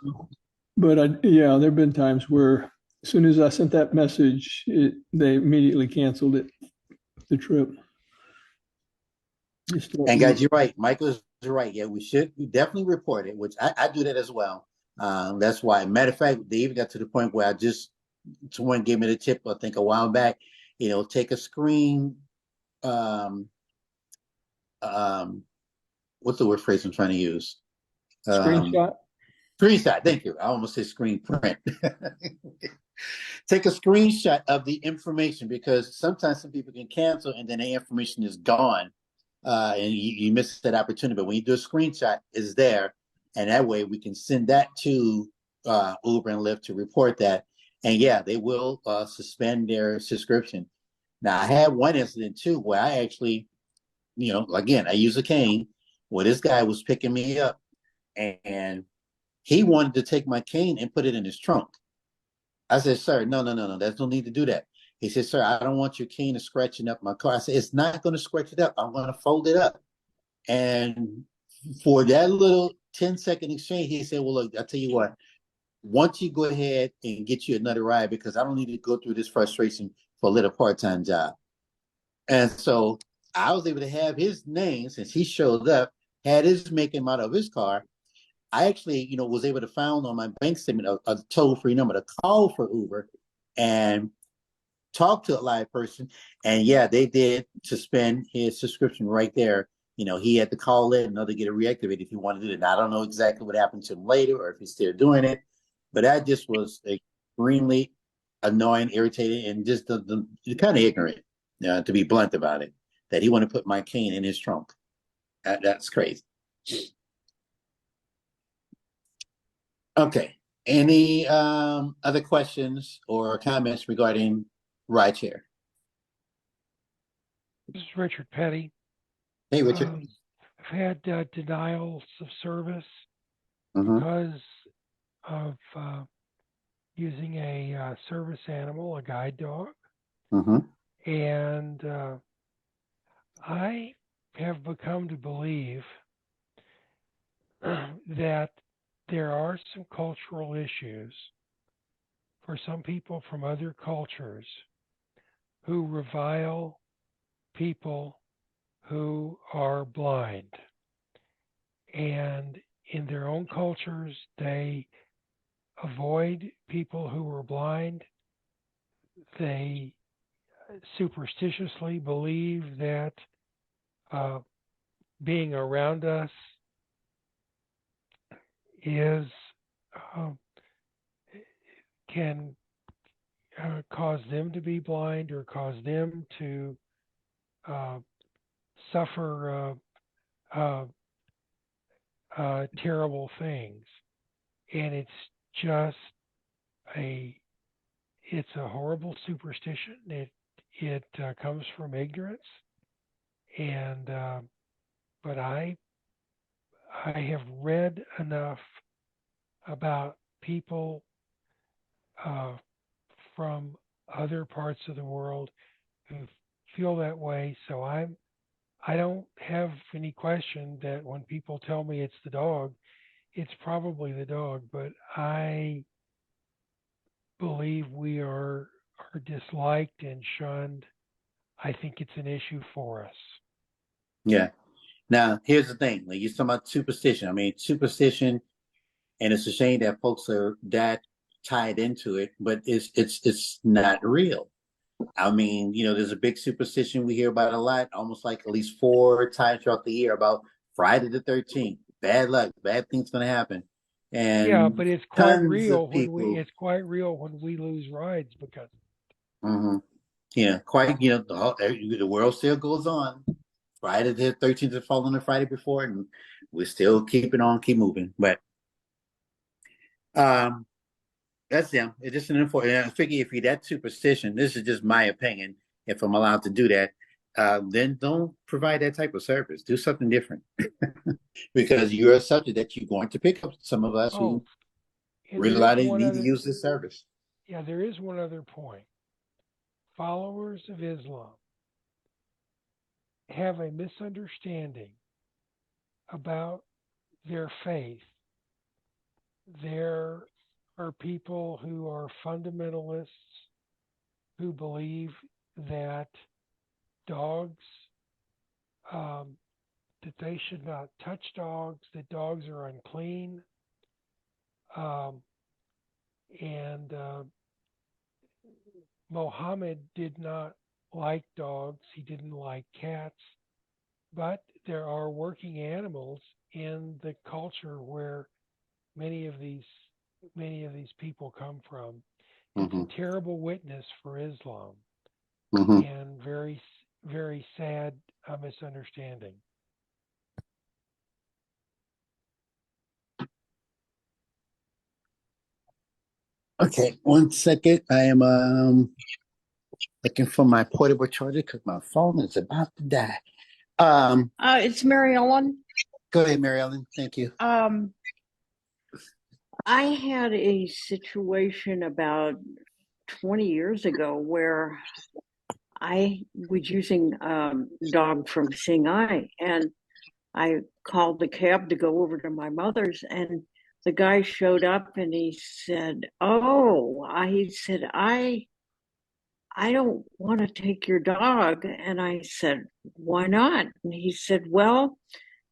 But there have been times where as soon as I sent that message, they immediately canceled the trip. And guys, you're right. Michael's right. Yeah, we definitely report it, which I do that as well. That's why. Matter of fact, they even got to the point where someone gave me the tip, I think a while back, take a screen. What's the word phrase I'm trying to use? Screenshot. Screenshot. Thank you. I almost said screen print. Take a screenshot of the information, because sometimes some people can cancel and then the information is gone. And you miss that opportunity. But when you do a screenshot, it's there. And that way we can send that to Uber and Lyft to report that. And yeah, they will suspend their subscription. Now, I had one incident too where I actually, again, I use a cane, where this guy was picking me up and he wanted to take my cane and put it in his trunk. I said, sir, no, there's no need to do that. He said, sir, I don't want your cane scratching up my car. I said, it's not going to scratch it up. I'm going to fold it up. And for that little 10-second exchange, he said, well, look, I'll tell you what, once you go ahead and get you another ride, because I don't need to go through this frustration for a little part-time job. And so I was able to have his name, since he showed up, had his make him out of his car. I actually, was able to found on my bank statement a toll-free number to call for Uber and talk to a live person. And yeah, they did suspend his subscription right there. He had to call in in order to get it reactivated if he wanted to do it. And I don't know exactly what happened to him later or if he's still doing it, but that just was extremely annoying, irritating, and just the kind of ignorant, to be blunt about it, that he wanted to put my cane in his trunk. That's crazy. Okay. Any other questions or comments regarding rideshare? This is Richard Petty. Hey, Richard. I've had denials of service Mm-hmm. because of using a service animal, a guide dog. Mm-hmm. And I have become to believe that there are some cultural issues for some people from other cultures who revile people who are blind. And in their own cultures, they avoid people who are blind. They superstitiously believe that being around us is can cause them to be blind or cause them to suffer terrible things. And it's just it's a horrible superstition. It comes from ignorance, and but I have read enough about people from other parts of the world who feel that way. So I don't have any question that when people tell me it's the dog, it's probably the dog. But I believe we are disliked and shunned. I think it's an issue for us. Yeah. Now, here's the thing. Like, you're talking about superstition. I mean, superstition, and it's a shame that folks are that tied into it, but it's not real. I mean, there's a big superstition we hear about a lot, almost like at least 4 times throughout the year about Friday the 13th. Bad luck, bad things gonna happen. And yeah, but it's quite tons real of people. it's quite real when we lose rides because. Mm-hmm. Yeah, quite. The world still goes on. Friday the 13th had fallen the Friday before, and we're still keep moving. But um, that's them. It's just an important. I figure if you're that superstition, this is just my opinion. If I'm allowed to do that, then don't provide that type of service. Do something different, because you're a subject that you're going to pick up some of us who And there is really one need to other. use this service. Yeah, there is one other point. Followers of Islam have a misunderstanding about their faith. There are people who are fundamentalists who believe that dogs, that they should not touch dogs, that dogs are unclean, and Mohammed did not like dogs. He didn't like cats, but there are working animals in the culture where many of these people come from. It's Mm-hmm. a terrible witness for Islam, Mm-hmm. and very, very sad misunderstanding. Okay, 1 second. I am looking for my portable charger because my phone is about to die. It's Mary Ellen. Go ahead, Mary Ellen. Thank you. I had a situation about 20 years ago where I was using a dog from Seeing Eye, and I called the cab to go over to my mother's, and the guy showed up and he said, I don't want to take your dog. And I said, why not? And he said, well,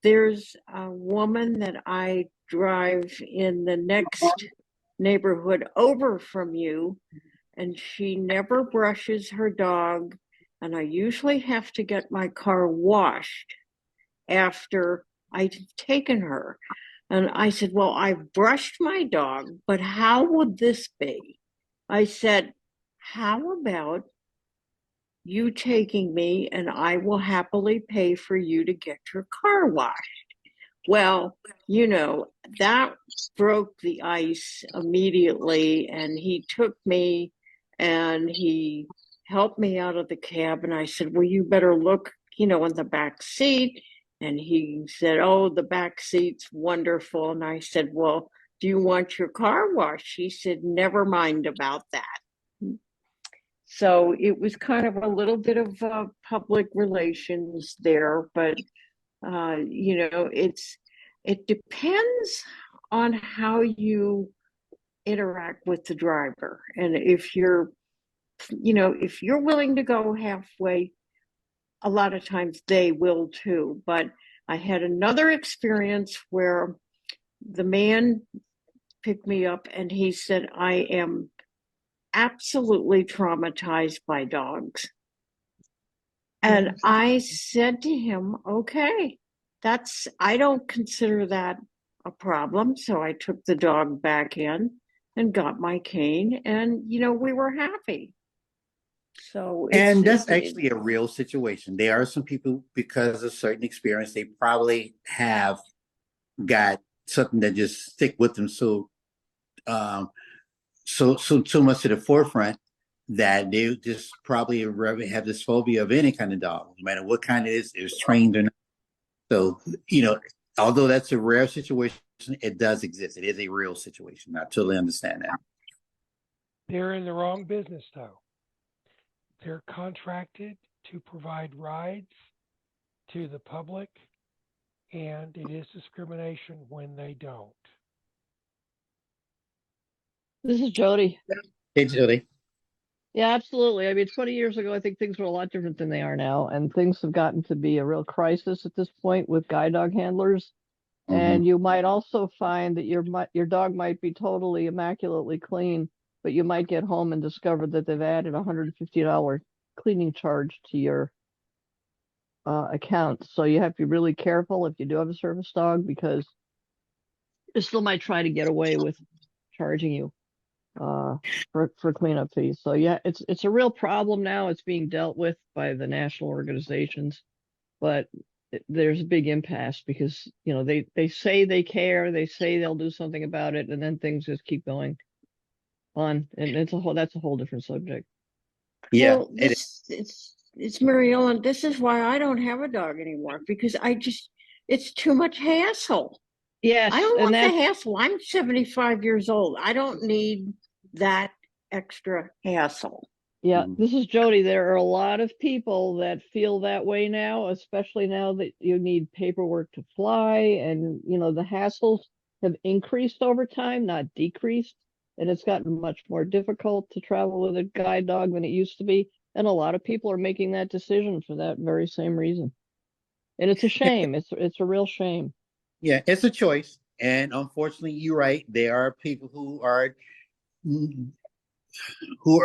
there's a woman that I drive in the next neighborhood over from you, and she never brushes her dog. And I usually have to get my car washed after I've taken her. And I said, well, I've brushed my dog, but how would this be? I said, how about you taking me and I will happily pay for you to get your car washed? Well, that broke the ice immediately. And he took me and he helped me out of the cab. And I said, well, you better look, in the back seat. And he said, oh, the back seat's wonderful. And I said, well, do you want your car washed? He said, never mind about that. So it was kind of a little bit of public relations there, but it depends on how you interact with the driver, and if you're willing to go halfway, a lot of times they will too. But I had another experience where the man picked me up and he said, I am absolutely traumatized by dogs. And I said to him, okay, I don't consider that a problem. So I took the dog back in and got my cane, and, we were happy. So and that's actually a real situation. There are some people, because of certain experience, they probably have got something that just stick with them so much to the forefront that they just probably have this phobia of any kind of dog, no matter what kind it is trained or not. So, although that's a rare situation, it does exist. It is a real situation. I totally understand that. They're in the wrong business, though. They're contracted to provide rides to the public, and it is discrimination when they don't. This is Jody. Hey, Jody. Yeah, absolutely. I mean, 20 years ago, I think things were a lot different than they are now, and things have gotten to be a real crisis at this point with guide dog handlers. Mm-hmm. And you might also find that your dog might be totally immaculately clean, but you might get home and discover that they've added a $150 cleaning charge to your account. So you have to be really careful if you do have a service dog, because they still might try to get away with charging you for cleanup fees. So yeah, it's a real problem now. It's being dealt with by the national organizations, but there's a big impasse because they say they care, they say they'll do something about it, and then things just keep going on, and that's a whole different subject. Yeah, well, it's Mary Ellen. This is why I don't have a dog anymore, because it's too much hassle. Yes, I don't want the hassle. I'm 75 years old. I don't need that extra hassle. Yeah, this is Jody. There are a lot of people that feel that way now, especially now that you need paperwork to fly, and the hassles have increased over time, not decreased, and it's gotten much more difficult to travel with a guide dog than it used to be, and a lot of people are making that decision for that very same reason. And it's a shame. It's a real shame. Yeah, it's a choice, and unfortunately, you're right. There are people who are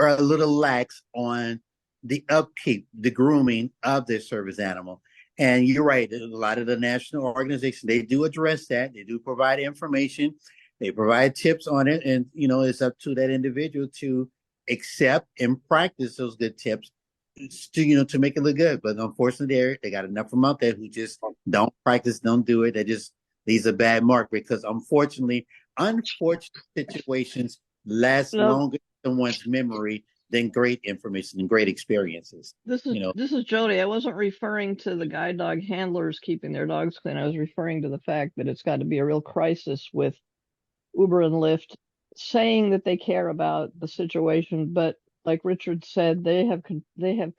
a little lax on the upkeep, the grooming of their service animal. And you're right. A lot of the national organizations, they do address that. They do provide information. They provide tips on it. And, it's up to that individual to accept and practice those good tips to make it look good. But unfortunately, they got enough of them out there who just don't practice, don't do it. That just leaves a bad mark, because unfortunate situations last longer in someone's memory than great information and great experiences. This is Jody. I wasn't referring to the guide dog handlers keeping their dogs clean. I was referring to the fact that it's got to be a real crisis with Uber and Lyft saying that they care about the situation, but like Richard said, they have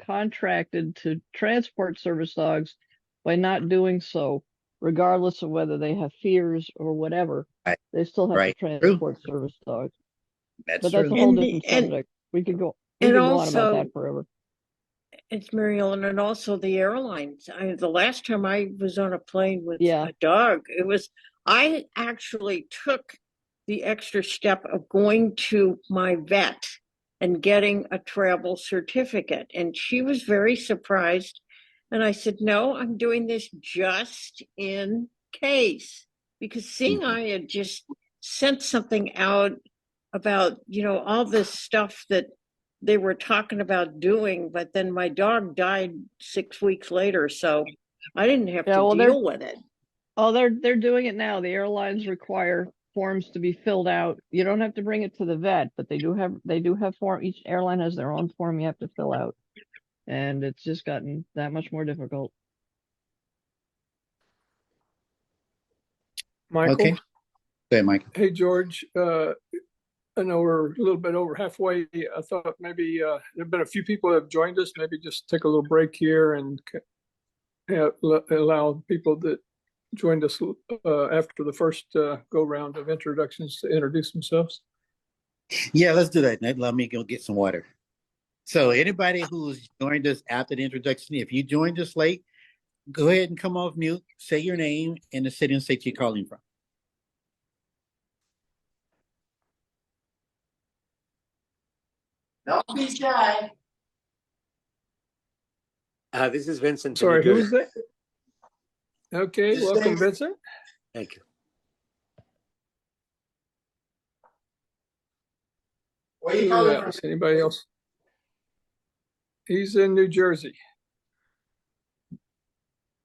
contracted to transport service dogs by not doing so, regardless of whether they have fears or whatever. Right. They still have to transport service dogs. But that's a whole different subject. We could go on about that forever. It's Mary Ellen, and also the airlines. The last time I was on a plane with Yeah. a dog, I actually took the extra step of going to my vet and getting a travel certificate. And she was very surprised. And I said, no, I'm doing this just in case. Because seeing I had just sent something out about, all this stuff that they were talking about doing, but then my dog died 6 weeks later, so I didn't have to deal with it. Oh, they're doing it now. The airlines require forms to be filled out. You don't have to bring it to the vet, but they do have form. Each airline has their own form you have to fill out, and it's just gotten that much more difficult. Michael? Okay. Go ahead, Michael. Hey, George. I know we're a little bit over halfway. I thought maybe there have been a few people that have joined us. Maybe just take a little break here and allow people that joined us after the first go round of introductions to introduce themselves. Yeah, let's do that. Let me go get some water. So anybody who's joined us after the introduction, if you joined us late, go ahead and come off mute, say your name and the city and state you're calling from. Don't be shy. This is Vincent. Sorry, who was that? Okay, Just welcome, say- Vincent. Thank you. Where are you calling from? Anybody else? He's in New Jersey.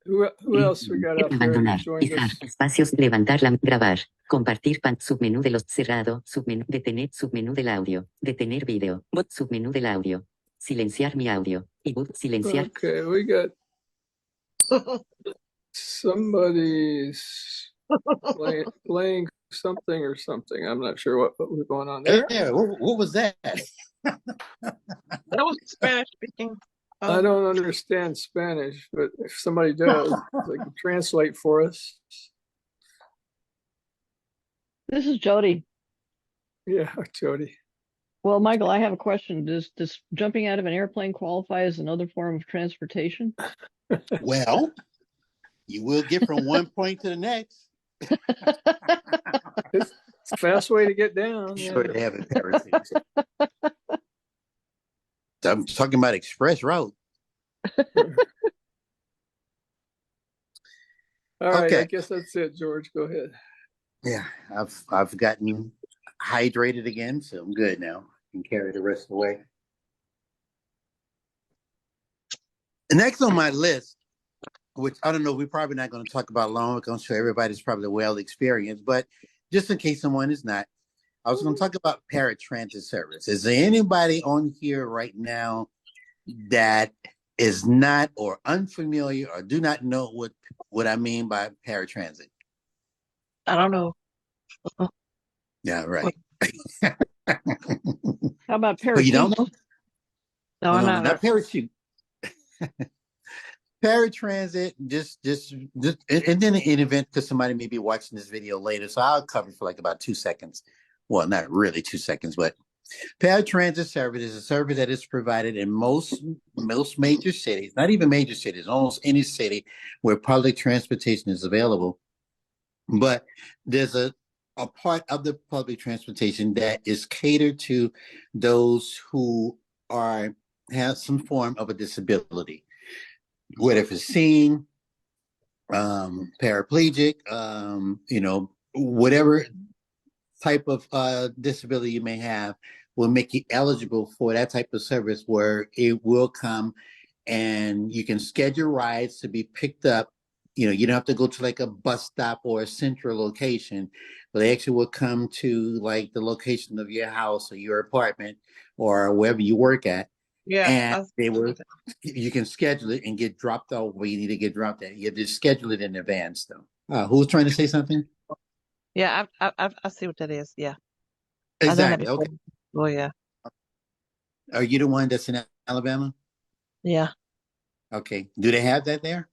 Who else we got out there? Abandonar, izar, espacios, levantar la, grabar, compartir, submenú de los, cerrado, submenú, detener, submenú del audio, detener video, bot, submenú del audio, silenciar mi audio, y boot, silenciar. Okay, we got somebody's playing something or something. I'm not sure what was going on there. Yeah, what was that? That was Spanish speaking. I don't understand Spanish, but if somebody does, they can translate for us. This is Jody. Yeah, Jody. Well, Michael, I have a question. Does jumping out of an airplane qualify as another form of transportation? Well, you will get from one point to the next. It's a fast way to get down. Sure, they have it. I'm talking about express route. All right, Okay. I guess that's it, George. Go ahead. Yeah, I've gotten hydrated again, so I'm good now. I can carry the rest of the way. Next on my list, which I don't know, we're probably not going to talk about long. I'm sure everybody's probably well experienced, but just in case someone is not, I was going to talk about paratransit service. Is there anybody on here right now that is not or unfamiliar or do not know what I mean by paratransit? I don't know. Yeah, right. How about parachute? Oh, you don't know? No, not parachute. Paratransit, just and then in event, because somebody may be watching this video later, so I'll cover for like about 2 seconds. Well, not really 2 seconds, but paratransit service is a service that is provided in most major cities, not even major cities, almost any city where public transportation is available. But there's a part of the public transportation that is catered to those who have some form of a disability, whether it's seeing, paraplegic, whatever type of disability you may have will make you eligible for that type of service where it will come and you can schedule rides to be picked up. You don't have to go to like a bus stop or a central location, but they actually will come to like the location of your house or your apartment or wherever you work at. Yeah. And you can schedule it and get dropped off where you need to get dropped at. You have to schedule it in advance though. Who's trying to say something? Yeah, I see what that is. Yeah. Exactly. Okay. Oh yeah. Are you the one that's in Alabama? Yeah. Okay. Do they have that there?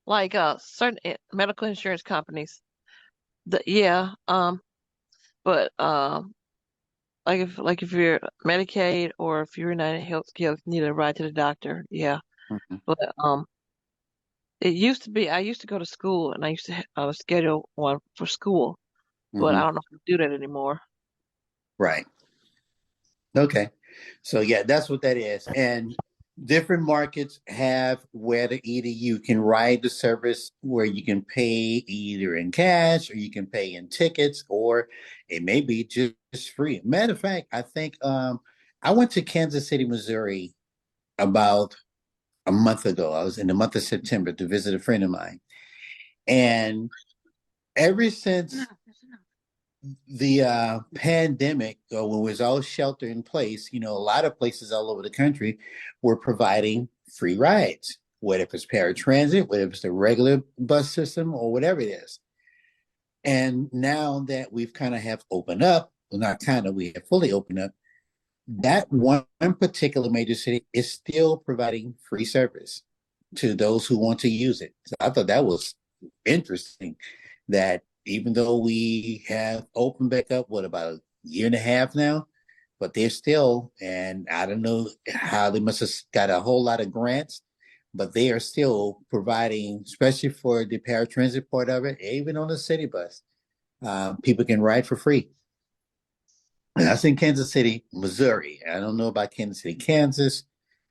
Like certain medical insurance companies. But if you're Medicaid or if you're United Healthcare, you need a ride to the doctor. Yeah, Mhm. but it used to be. I used to go to school and I used to schedule one for school, but I Mhm. don't know if we do that anymore. Right. Okay. So yeah, that's what that is. And different markets have whether either you can ride the service where you can pay either in cash or you can pay in tickets, or it may be just free. Matter of fact, I think I went to Kansas City, Missouri about a month ago. I was in the month of September to visit a friend of mine. And ever since the pandemic, when it was all shelter in place, a lot of places all over the country were providing free rides, whether it's paratransit, whether it's the regular bus system, or whatever it is. And now that we've kind of have opened up, well, not kind of, we have fully opened up, that one particular major city is still providing free service to those who want to use it. So I thought that was interesting that even though we have opened back up, what, about a year and a half now, but they're still, and I don't know how they must have got a whole lot of grants, but they are still providing, especially for the paratransit part of it, even on the city bus, people can ride for free. And that's in Kansas City, Missouri. I don't know about Kansas City, Kansas,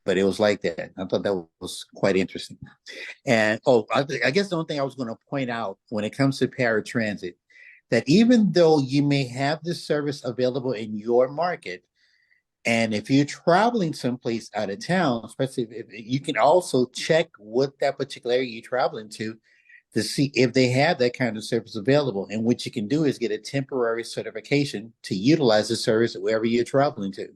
but it was like that. I thought that was quite interesting. And I guess the only thing I was going to point out when it comes to paratransit, that even though you may have this service available in your market, and if you're traveling someplace out of town, especially if you can also check what that particular area you're traveling to see if they have that kind of service available. And what you can do is get a temporary certification to utilize the service wherever you're traveling to,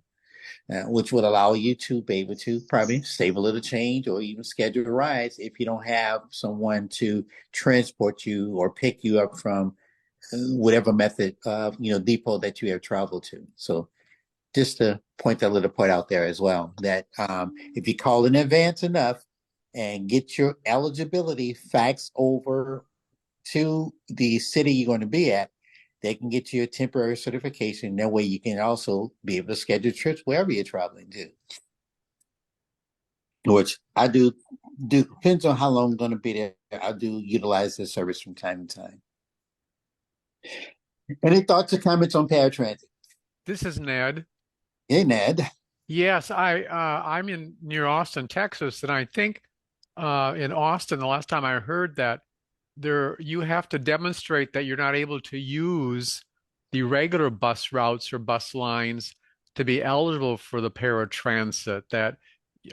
which would allow you to be able to probably save a little change or even schedule rides if you don't have someone to transport you or pick you up from whatever method of depot that you have traveled to. So just to point that little point out there as well, that if you call in advance enough and get your eligibility faxed over to the city you're going to be at, they can get you a temporary certification. That way you can also be able to schedule trips wherever you're traveling to. Which I do depends on how long I'm going to be there. I do utilize this service from time to time. Any thoughts or comments on paratransit? This is Ned. Hey, Ned. Yes, I'm in near Austin, Texas, and I think in Austin, the last time I heard that there you have to demonstrate that you're not able to use the regular bus routes or bus lines to be eligible for the paratransit. That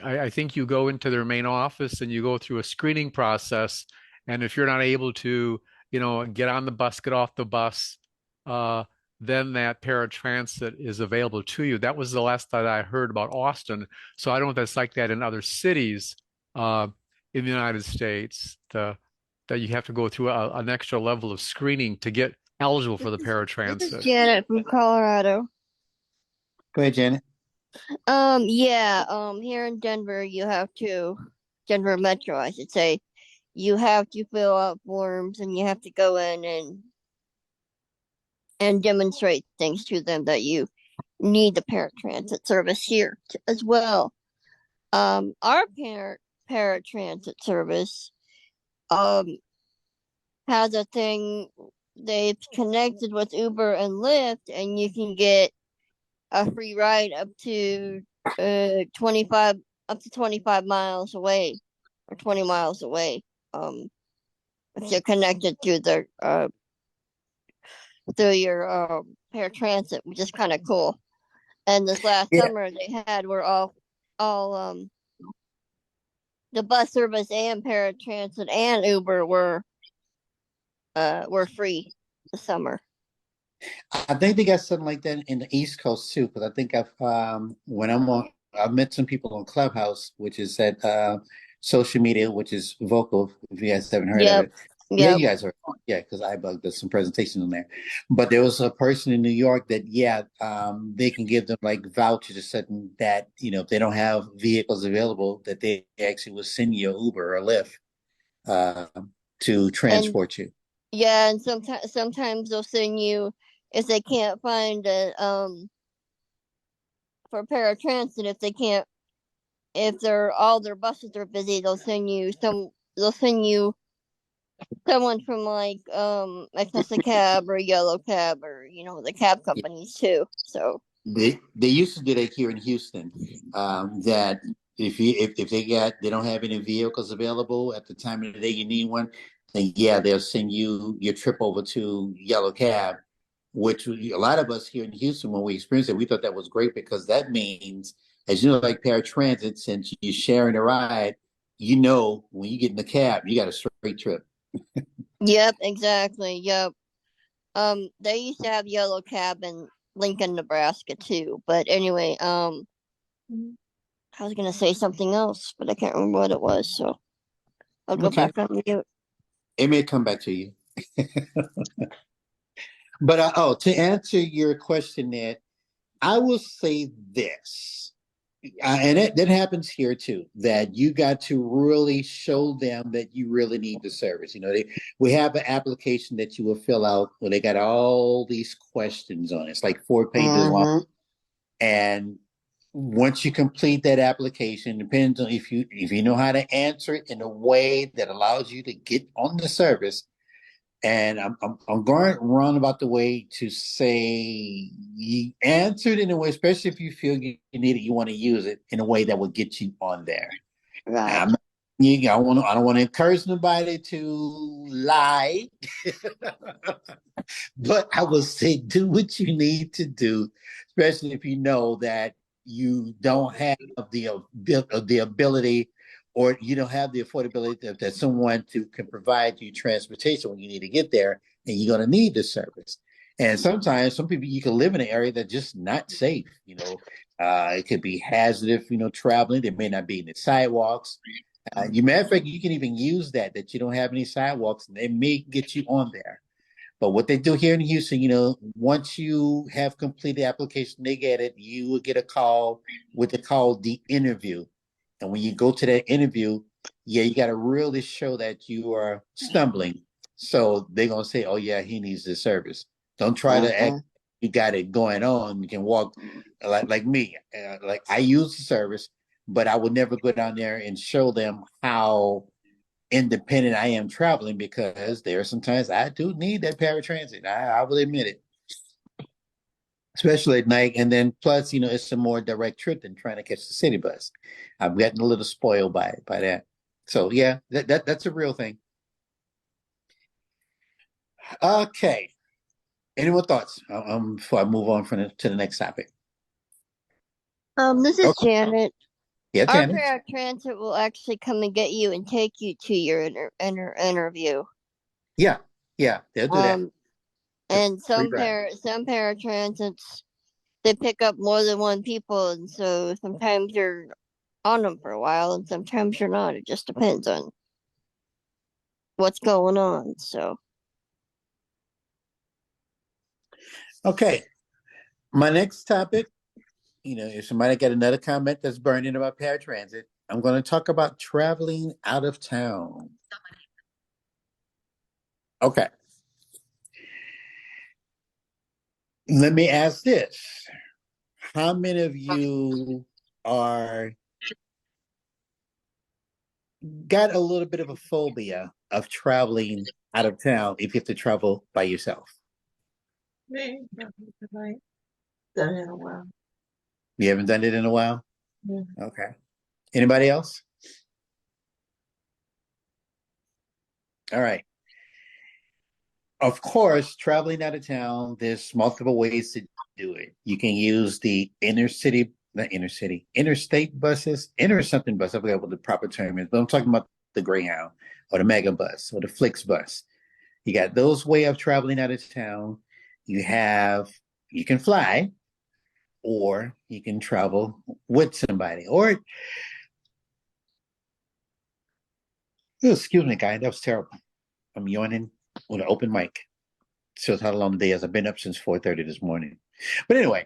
I think you go into their main office and you go through a screening process, and if you're not able to, get on the bus, get off the bus, uh, then that paratransit is available to you. That was the last that I heard about Austin. So I don't know if that's like that in other cities uh, in the United States. That you have to go through an extra level of screening to get eligible for the This is paratransit. Janet from Colorado. Go ahead, Janet. Here in Denver, Denver Metro, I should say, you have to fill out forms and you have to go in and demonstrate things to them that you need the paratransit service here as well. Our paratransit service, um, has a thing. They've connected with Uber and Lyft, and you can get a free ride up to 25 miles away or 20 miles away. If you're connected through your paratransit, which is kind of cool. And this last Yeah. summer they had were all the bus service and paratransit and Uber were free this summer. I think they got something like that in the East Coast too, because I think I've met some people on Clubhouse, which is that social media, which is Vocal. If you guys haven't heard of Yep. it, yeah, Yep. you guys are, yeah, because does some presentations on there. But there was a person in New York that, they can give them like vouchers or something that if they don't have vehicles available, that they actually will send you a Uber or Lyft uh, to And transport you. yeah, and sometimes they'll send you if they can't find for paratransit if they can't, if all their buses are busy, they'll send you someone from like Excessive Cab or Yellow Cab or the cab companies too. So They used to do that here in Houston. That if they don't have any vehicles available at the time of the day you need one, then yeah, they'll send you your trip over to Yellow Cab, which a lot of us here in Houston, when we experienced it, we thought that was great because that means, as you know, like paratransit, since you're sharing a ride, when you get in the cab, you got a straight trip. yep, exactly, yep. They used to have Yellow Cab in Lincoln, Nebraska too. But anyway, I was gonna say something else, but I can't remember what it was, so I'll go Okay, back on mute. it may come back to you. But to answer your question, Ned, I will say this, and that happens here too. That you got to really show them that you really need the service. We have an application that you will fill out where they got all these questions on it. It's like 4 pages long, and once you complete that application, depends on if you know how to answer it in a way that allows you to get on the service. And I'm going around about the way to say you answered in a way, especially if you feel you need it, you want to use it in a way that will get you on there. Right. I don't want to encourage nobody to lie, but I will say do what you need to do, especially if you know that you don't have the ability, or you don't have the affordability that someone can provide you transportation when you need to get there, and you're going to need the service. And sometimes some people, you can live in an area that's just not safe. It could be hazardous. Traveling. There may not be any sidewalks. Matter of fact, you can even use that you don't have any sidewalks, and they may get you on there. But what they do here in Houston, once you have completed the application, they get it. You will get a call, what they call the interview. And when you go to that interview, yeah, you got to really show that you are stumbling. So they're going to say, oh, yeah, he needs this service. Don't try to act you got it going on. You can walk like me. Like I use the service, but I would never go down there and show them how independent I am traveling, because there are sometimes I do need that paratransit. I will admit it, especially at night. And then plus, it's a more direct trip than trying to catch the city bus. I've gotten a little spoiled by that. So yeah, that's a real thing. Okay. Any more thoughts before I move on to the next topic? This is Okay. Janet. Yeah, Our Janet. paratransit will actually come and get you and take you to your interview. Yeah, they'll do that. And Free some ride. paratransits, they pick up more than one people, and so sometimes you're on them for a while, and sometimes you're not. It just depends on what's going on. So Okay. My next topic, if somebody got another comment that's burning about paratransit, I'm going to talk about traveling out of town. Okay. Let me ask this. How many of you got a little bit of a phobia of traveling out of town if you have to travel by yourself? Me, done it in a while. You haven't done it in a while? Yeah. Okay. Anybody else? All right. Of course, traveling out of town, there's multiple ways to do it. You can use the interstate buses, inner something bus. I forgot what the proper term is, but I'm talking about the Greyhound or the Mega Bus or the Flix Bus. You got those way of traveling out of town. You can fly, or you can travel with somebody. Or, excuse me, guy, that was terrible. I'm yawning with an open mic. Shows how long the day is. I've been up since 4:30 this morning. But anyway,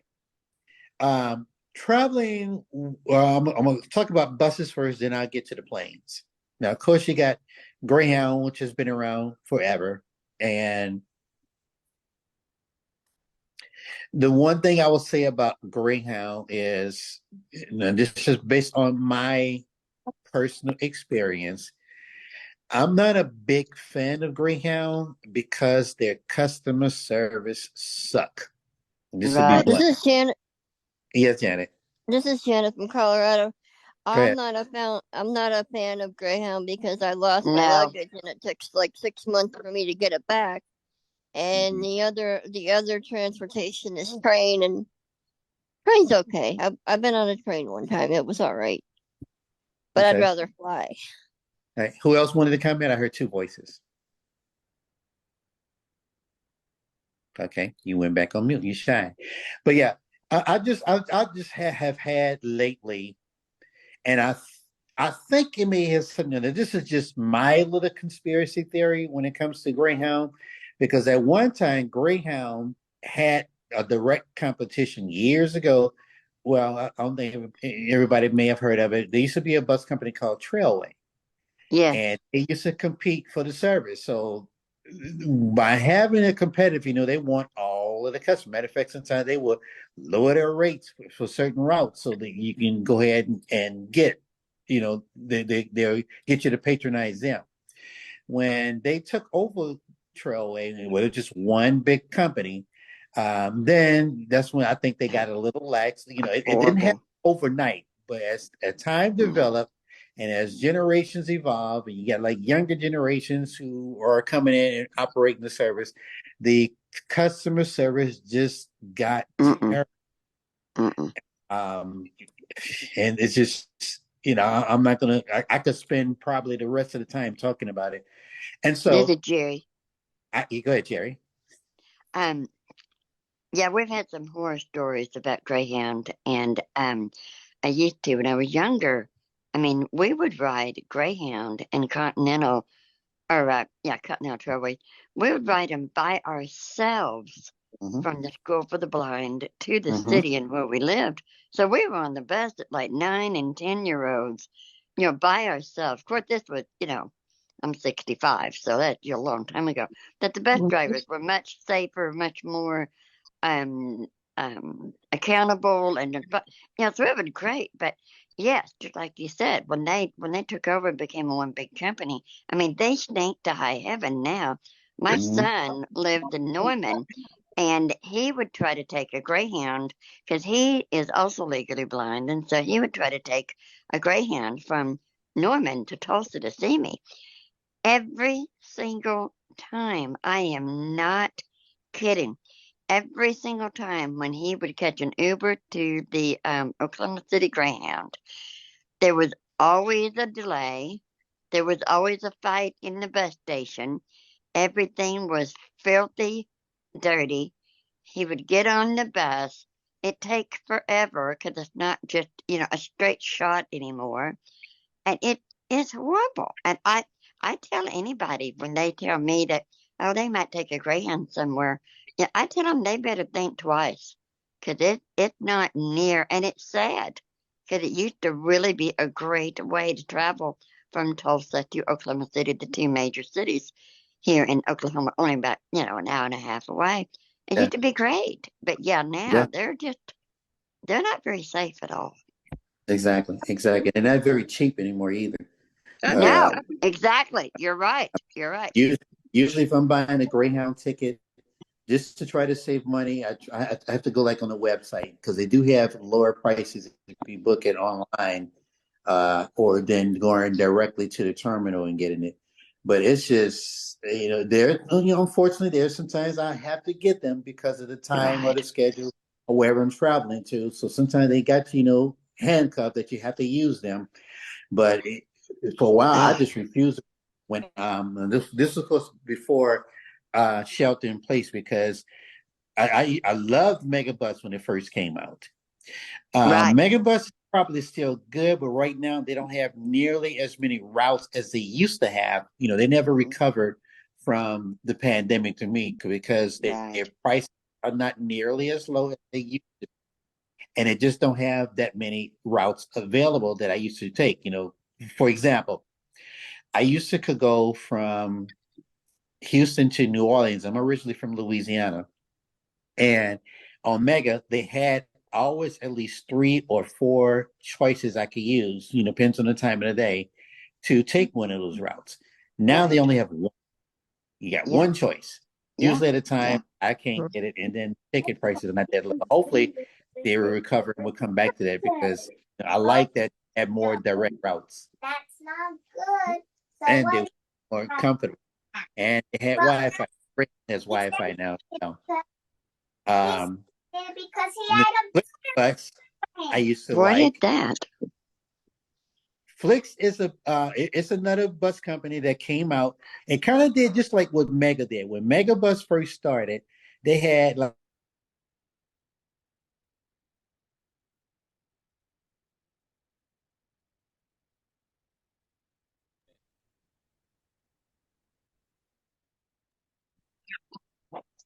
traveling. I'm going to talk about buses first, then I'll get to the planes. Now, of course, you got Greyhound, which has been around forever, and The one thing I will say about Greyhound is, this is based on my personal experience. I'm not a big fan of Greyhound because their customer service suck. This would be This Right. blunt. is Janet. Yes, Janet. This is Janet from Colorado. Go I'm ahead. not a fan. I'm not a fan of Greyhound because I lost my No. luggage and it took like 6 months for me to get it back. And the other transportation is train, and train's okay. I've been on a train one time. It was all right, but I'd Okay. rather fly. All right. Who else wanted to comment? I heard two voices. Okay, you went back on mute. You shy, but yeah, I just have had lately, and I think it may have something. This is just my little conspiracy theory when it comes to Greyhound, because at one time Greyhound had a direct competition years ago. Well, I don't think everybody may have heard of it. There used to be a bus company called Trailway, Yes. and they used to compete for the service. So by having a competitive, they want all of the customers. Matter of fact, sometimes they will lower their rates for certain routes so that you can go ahead and get, they'll get you to patronize them. When they took over Trailway, and it was just one big company, then that's when I think they got a little lax. It didn't happen overnight, but as time developed and as generations evolve, and you got like younger generations who are coming in and operating the service, the customer service just got terrible. And it's just, I'm not gonna. I could spend probably the rest of the time talking about it. And This so, is Jerry. you go ahead, Jerry. Yeah, we've had some horror stories about Greyhound, and I used to when I was younger. I mean, we would ride Greyhound and Continental, or Continental Trailways. We would ride them by ourselves from the School for the Blind to the city and where we lived. So we were on the bus at like 9 and 10-year-olds, by ourselves. Of course, this was, I'm 65, so that's a long time ago. But the bus drivers were much safer, much more accountable, and so it was great. But yes, just like you said, when they took over and became one big company, I mean, they stink to high heaven now. My son lived in Norman, and he would try to take a Greyhound because he is also legally blind, and so he would try to take a Greyhound from Norman to Tulsa to see me. Every single time, I am not kidding. Every single time when he would catch an Uber to the Oklahoma City Greyhound, there was always a delay. There was always a fight in the bus station. Everything was filthy, dirty. He would get on the bus. It takes forever because it's not just, a straight shot anymore. And it is horrible. And I tell anybody when they tell me that, oh, they might take a Greyhound somewhere, yeah, I tell them they better think twice because it's not near, and it's sad because it used to really be a great way to travel from Tulsa to Oklahoma City, the two major cities here in Oklahoma, only about, an hour and a half away. It used to be great. But yeah, now they're not very safe at all. Exactly. And not very cheap anymore either. No, exactly. You're right. Usually, if I'm buying a Greyhound ticket, just to try to save money, I have to go like on the website because they do have lower prices if you book it online, or then going directly to the terminal and getting it. But it's just, unfortunately, there's sometimes I have to get them because of the time or the schedule or wherever I'm traveling to. So sometimes they got, handcuffed that you have to use them. But for a while, I just refused when this was supposed before shelter in place because I loved Megabus when it first came out. Megabus is probably still good, but right now they don't have nearly as many routes as they used to have. They never recovered from the pandemic to me because their prices are not nearly as low as they used to. And it just don't have that many routes available that I used to take. For example, I used to could go from Houston to New Orleans. I'm originally from Louisiana. And on Mega, they had always at least 3 or 4 choices I could use, depends on the time of the day, to take one of those routes. Now they Right. only have one. You got Yeah. one choice. Yeah. Usually at a time, I Mm. can't get it, and then ticket prices are not that low. Hopefully, they will recover and we'll come back to that because I like that they have more direct routes That's not good. So and they what? were more comfortable. And they had Wi-Fi. Sprint has Wi-Fi now. Um, Because he the had Flixbus I used to What is like. that? Flix is it's another bus company that came out and kind of did just like what Mega did. When Mega Bus first started, they had like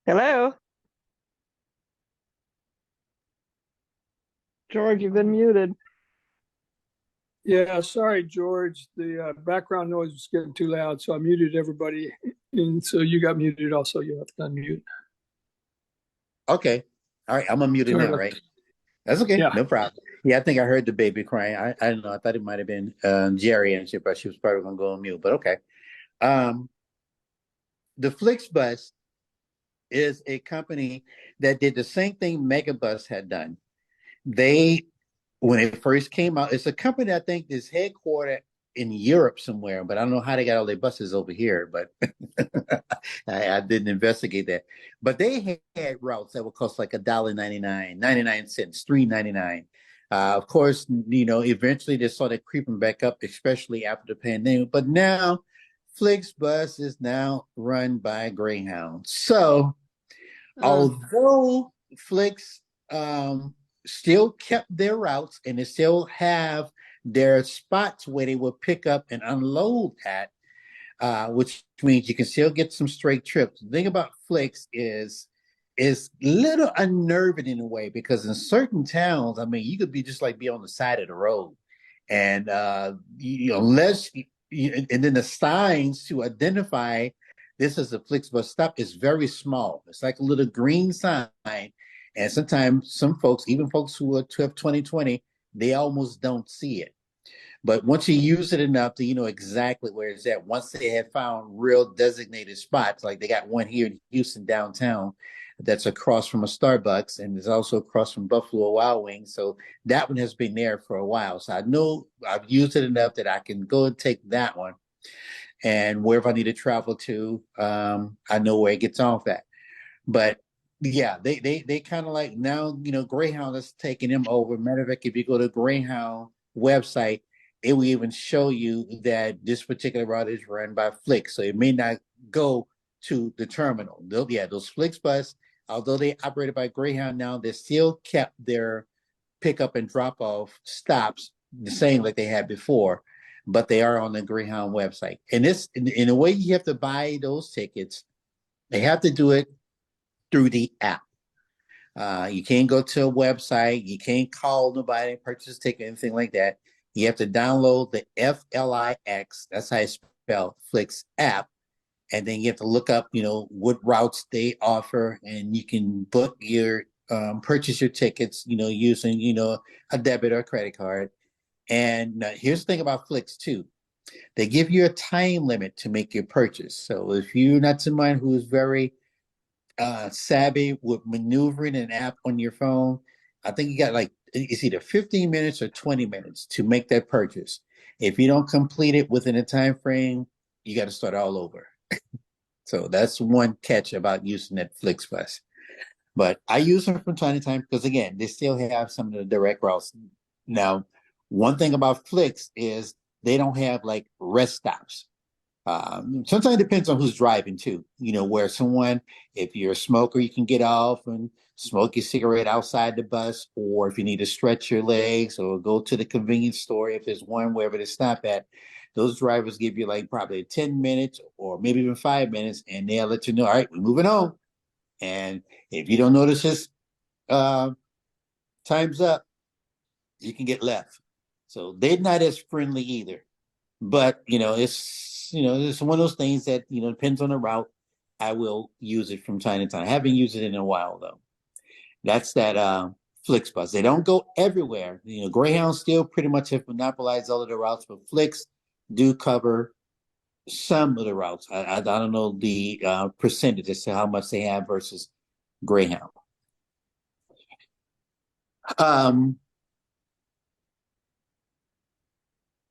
Hello. George, you've been muted. Yeah, sorry, George. The background noise was getting too loud, so I muted everybody. And so you got muted also. You have to unmute. okay, all right, I'm unmuted Sorry now, about right? That's okay, Yeah. no problem. Yeah, I think I heard the baby crying. I don't know. I thought it might have been Jerry and shit, but she was probably gonna go on mute. But okay. Um, the Flixbus is a company that did the same thing Megabus had done. They, when it first came out, it's a company I think is headquartered in Europe somewhere, but I don't know how they got all their buses over here. But I didn't investigate that. But they had routes that would cost like $1.99, 99 cents, $3.99. Of course, eventually they started creeping back up, especially after the pandemic. But now, Flixbus is now run by Greyhound. So, although Flix still kept their routes and they still have their spots where they will pick up and unload at, which means you can still get some straight trips. The thing about Flix is a little unnerving in a way because in certain towns, I mean, you could be just like be on the side of the road, and unless and then the signs to identify this is a Flixbus stop is very small. It's like a little green sign, and sometimes some folks, even folks who are 2020, they almost don't see it. But once you use it enough to you know exactly where it's at, once they have found real designated spots, like they got one here in Houston downtown that's across from a Starbucks and is also across from Buffalo Wild Wings. So that one has been there for a while. So I know I've used it enough that I can go and take that one. And wherever I need to travel to, I know where it gets off at. But yeah, they kind of like now, Greyhound is taking them over. Matter of fact, if you go to Greyhound website, it will even show you that this particular route is run by Flix. So it may not go to the terminal. Those Flix bus, although they operated by Greyhound now, they still kept their pickup and drop off stops the same like they had before, but they are on the Greyhound website. And this, in a way, you have to buy those tickets. They have to do it through the app. You can't go to a website. You can't call nobody, purchase a ticket, anything like that. You have to download the FLIX, that's how it's spelled, Flix app. And then you have to look up, what routes they offer, and you can book your, purchase your tickets, using, a debit or credit card. And here's the thing about Flix too. They give you a time limit to make your purchase. So if you're not someone who's very savvy with maneuvering an app on your phone, I think you got like it's either 15 minutes or 20 minutes to make that purchase. If you don't complete it within a time frame, you got to start all over. So that's one catch about using Netflix Plus. But I use them from time to time because again, they still have some of the direct routes. Now, one thing about Flix is they don't have like rest stops. Sometimes it depends on who's driving too. Where someone, if you're a smoker, you can get off and smoke your cigarette outside the bus, or if you need to stretch your legs or go to the convenience store, if there's one wherever to stop at, those drivers give you like probably 10 minutes or maybe even 5 minutes, and they'll let you know, all right, we're moving on. And if you don't notice this, uh, time's up, you can get left. So they're not as friendly either. But it's one of those things that depends on the route. I will use it from time to time. I haven't used it in a while though. That's that Flixbus. They don't go everywhere. Greyhound still pretty much have monopolized all of the routes, but Flix do cover some of the routes. I don't know the percentage as to how much they have versus Greyhound.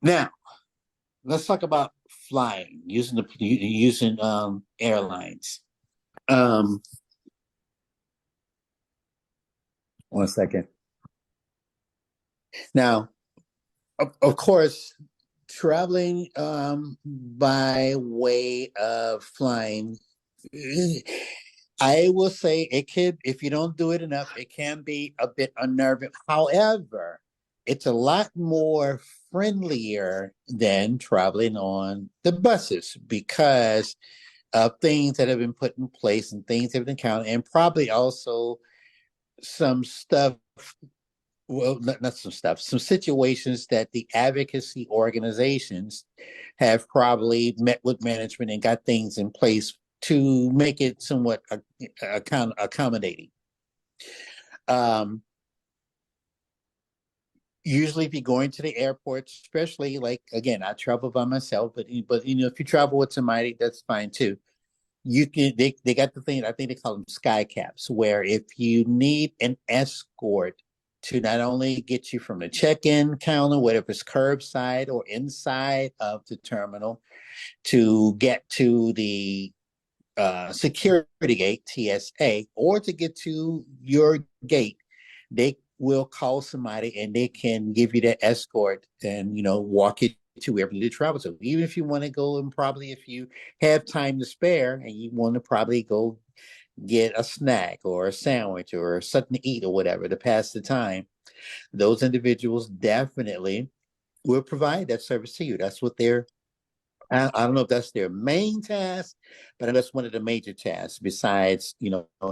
Now, let's talk about flying using airlines. Um, One second. Now, of course, traveling by way of flying, I will say it could, if you don't do it enough, it can be a bit unnerving. However, it's a lot more friendlier than traveling on the buses because of things that have been put in place and things that have been counted, and probably also some stuff, well, not some stuff, some situations that the advocacy organizations have probably met with management and got things in place to make it somewhat accommodating. Usually, if you're going to the airport, especially like again, I travel by myself, but if you travel with somebody, that's fine too. They got the thing, I think they call them sky caps, where if you need an escort to not only get you from the check-in counter, whether it's curbside or inside of the terminal, to get to the security gate, TSA, or to get to your gate, they will call somebody and they can give you that escort and walk you to wherever you need to travel. So even if you want to go, and probably if you have time to spare and you want to probably go get a snack or a sandwich or something to eat or whatever to pass the time, those individuals definitely will provide that service to you. That's what they're I don't know if that's their main task, but that's one of the major tasks besides,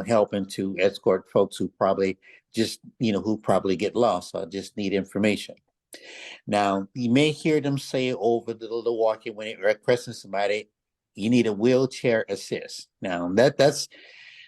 helping to escort folks who probably who probably get lost or just need information. Now, you may hear them say over the walkie when they're requesting somebody, you need a wheelchair assist. Now, that's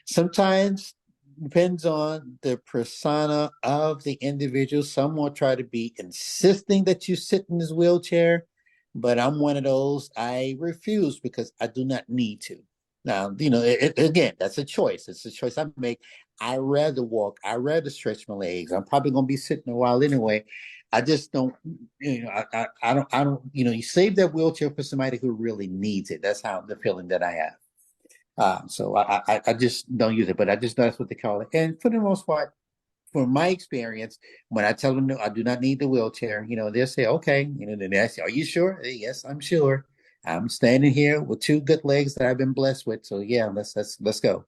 sometimes depends on the persona of the individual. Some will try to be insisting that you sit in this wheelchair, but I'm one of those. I refuse because I do not need to. Now, again, that's a choice. It's a choice I make. I rather walk. I rather stretch my legs. I'm probably going to be sitting a while anyway. I just don't, I don't, you save that wheelchair for somebody who really needs it. That's how the feeling that I have. So I just don't use it, but I just know that's what they call it. And for the most part, from my experience, when I tell them no, I do not need the wheelchair, they'll say, okay. Then they say, are you sure? Yes, I'm sure. I'm standing here with two good legs that I've been blessed with. So yeah, let's go.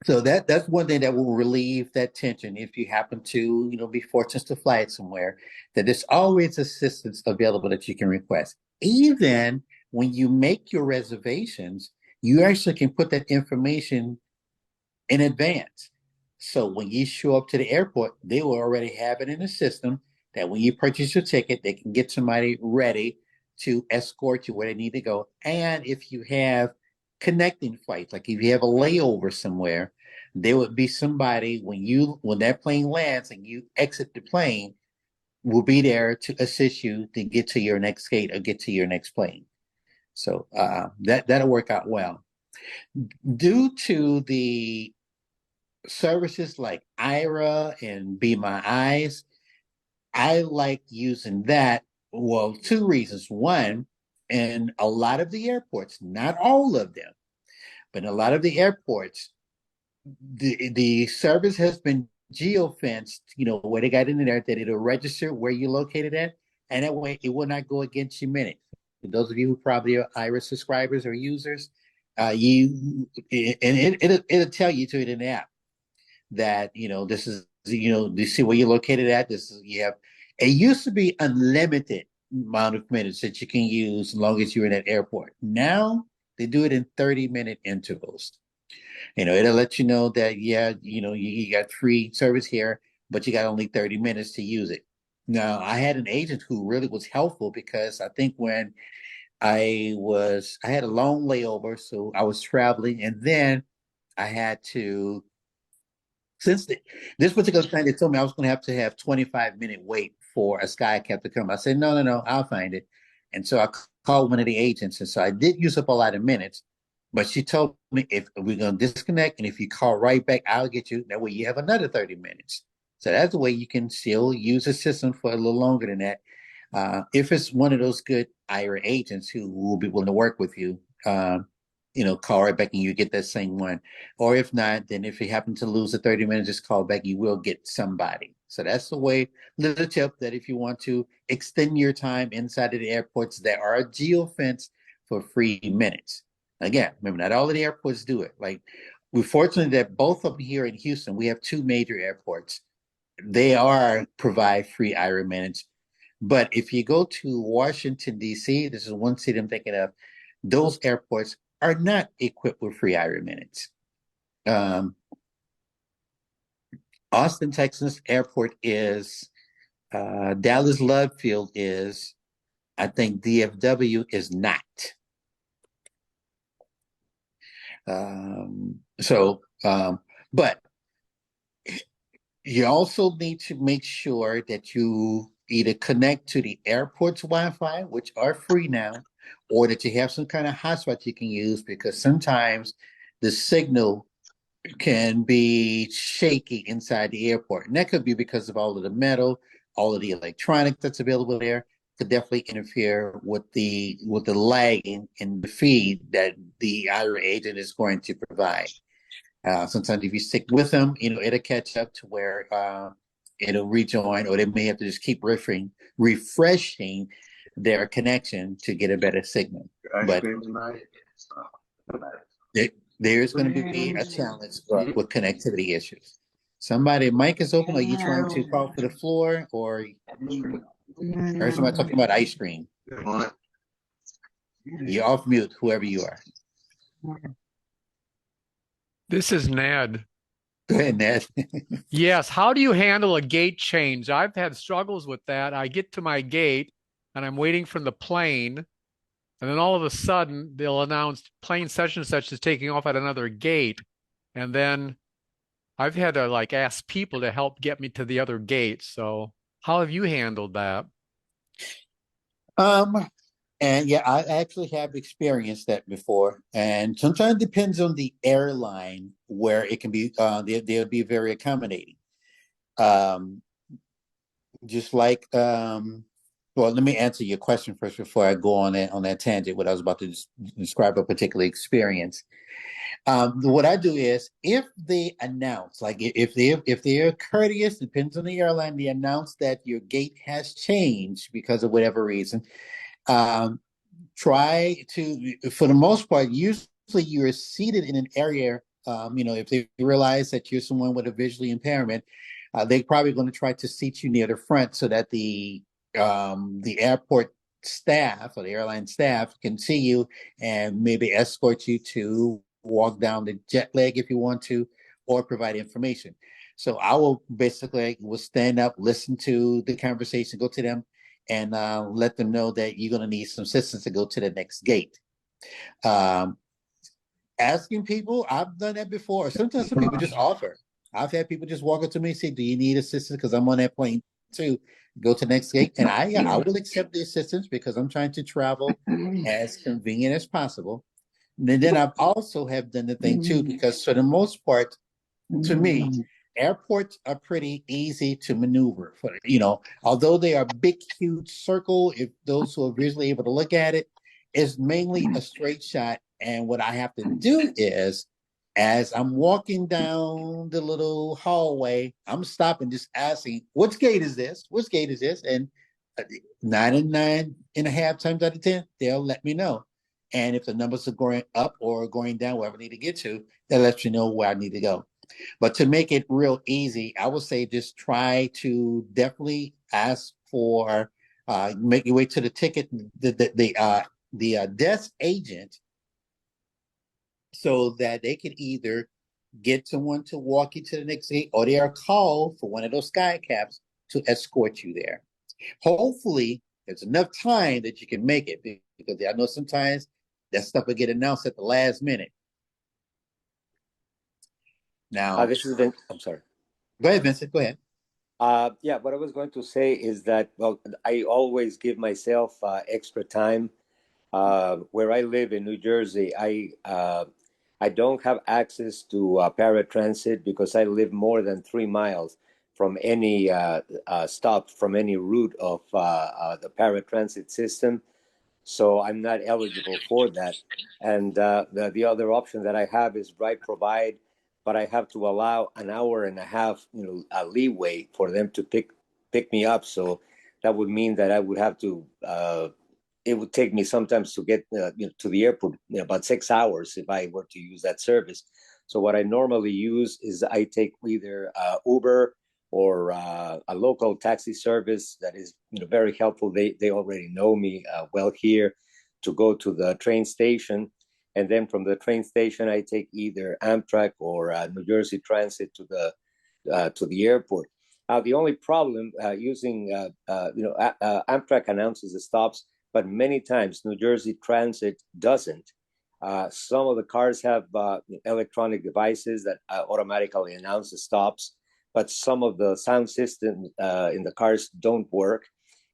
So that's one thing that will relieve that tension if you happen to, be fortunate to fly it somewhere, that there's always assistance available that you can request. Even when you make your reservations, you actually can put that information in advance. So when you show up to the airport, they will already have it in the system that when you purchase your ticket, they can get somebody ready to escort you where they need to go. And if you have connecting flights, like if you have a layover somewhere, there would be somebody when that plane lands and you exit the plane, will be there to assist you to get to your next gate or get to your next plane. So that'll work out well. Due to the services like Ira and Be My Eyes, I like using that. Well, two reasons. One, in a lot of the airports, not all of them, but in a lot of the airports, the service has been geofenced, where they got in there that it'll register where you're located at, and that way it will not go against your minutes. For those of you who probably are Iris subscribers or users, it'll tell you to it in the app that this is you see where you're located at. This is you have. It used to be unlimited amount of minutes that you can use as long as you're in that airport. Now they do it in 30-minute intervals. It'll let you know that you got free service here, but you got only 30 minutes to use it. Now I had an agent who really was helpful because I think when I had a long layover, so I was traveling, and then I had to, since this particular time, they told me I was going to have 25-minute wait for a sky cap to come. I said, no, no, no, I'll find it. And so I called one of the agents. And so I did use up a lot of minutes, but she told me if we're going to disconnect and if you call right back, I'll get you. That way you have another 30 minutes. So that's the way you can still use the system for a little longer than that. If it's one of those good IRA agents who will be willing to work with you, call right back and you get that same one. Or if not, then if you happen to lose the 30 minutes, just call back, you will get somebody. So that's the way, little tip that if you want to extend your time inside of the airports, there are geofence for free minutes. Again, remember, not all of the airports do it. Like, we're fortunate that both of them here in Houston, we have two major airports. They provide free IRA minutes. But if you go to Washington, D.C., this is one city I'm thinking of, those airports are not equipped with free IRA minutes. Austin, Texas airport is, Dallas Love Field is, I think DFW is not. But you also need to make sure that you either connect to the airport's Wi-Fi, which are free now, or that you have some kind of hotspot you can use, because sometimes the signal can be shaky inside the airport. And that could be because of all of the metal, all of the electronics that's available there. Could definitely interfere with the lagging in the feed that the IRA agent is going to provide. Sometimes if you stick with them, it'll catch up to where it'll rejoin, or they may have to just keep refreshing their connection to get a better signal. But there's going to be a challenge with connectivity issues. Somebody, mic is open. Are you trying to call for the floor, or somebody talking about ice cream? You're off mute, whoever you are. This is Ned. Go ahead, Ned. Yes. How do you handle a gate change? I've had struggles with that. I get to my gate and I'm waiting for the plane. And then all of a sudden they'll announce plane such and such is taking off at another gate. And then I've had to ask people to help get me to the other gate. So how have you handled that? And yeah, I actually have experienced that before. And sometimes it depends on the airline where it can be, they'll be very accommodating. Just like, well, let me answer your question first before I go on that tangent, what I was about to describe a particular experience. What I do is, if they announce, if they're courteous, depends on the airline, they announce that your gate has changed because of whatever reason. Try to, for the most part, usually you're seated in an area. If they realize that you're someone with a visually impairment, they're probably going to try to seat you near the front so that the airport staff or the airline staff can see you and maybe escort you to walk down the jet lag if you want to, or provide information. So I will stand up, listen to the conversation, go to them, and let them know that you're going to need some assistance to go to the next gate. Asking people, I've done that before. Sometimes some people just offer. I've had people just walk up to me and say, do you need assistance? Because I'm on that plane too. Go to the next gate. And I will accept the assistance because I'm trying to travel as convenient as possible. And then I've also have done the thing too, because for the most part, to me, airports are pretty easy to maneuver. Although they are a big, huge circle, if those who are visually able to look at it, it's mainly a straight shot. And what I have to do is, as I'm walking down the little hallway, I'm stopping, just asking, which gate is this? Which gate is this? And 9.5 times out of 10, they'll let me know. And if the numbers are going up or going down, wherever I need to get to, that lets you know where I need to go. But to make it real easy, I would say just try to definitely ask for, make your way to the ticket, the desk agent, so that they can either get someone to walk you to the next gate, or they are called for one of those sky caps to escort you there. Hopefully, there's enough time that you can make it, because I know sometimes that stuff will get announced at the last minute. Now, This is Vin. I'm sorry. go ahead, Vincent. Go ahead. Yeah, what I was going to say is that, well, I always give myself extra time. Where I live in New Jersey, I don't have access to paratransit because I live more than 3 miles from any stop, from any route of the paratransit system. So I'm not eligible for that. And the other option that I have is Ride Provide, but I have to allow an hour and a half, a leeway for them to pick me up. So that would mean that I would have to. It would take me sometimes to get to the airport, about 6 hours if I were to use that service. So what I normally use is I take either Uber or a local taxi service that is very helpful. They already know me well here, to go to the train station, and then from the train station I take either Amtrak or New Jersey Transit to the airport. The only problem using Amtrak announces the stops, but many times New Jersey Transit doesn't. Some of the cars have electronic devices that automatically announce the stops, but some of the sound systems in the cars don't work.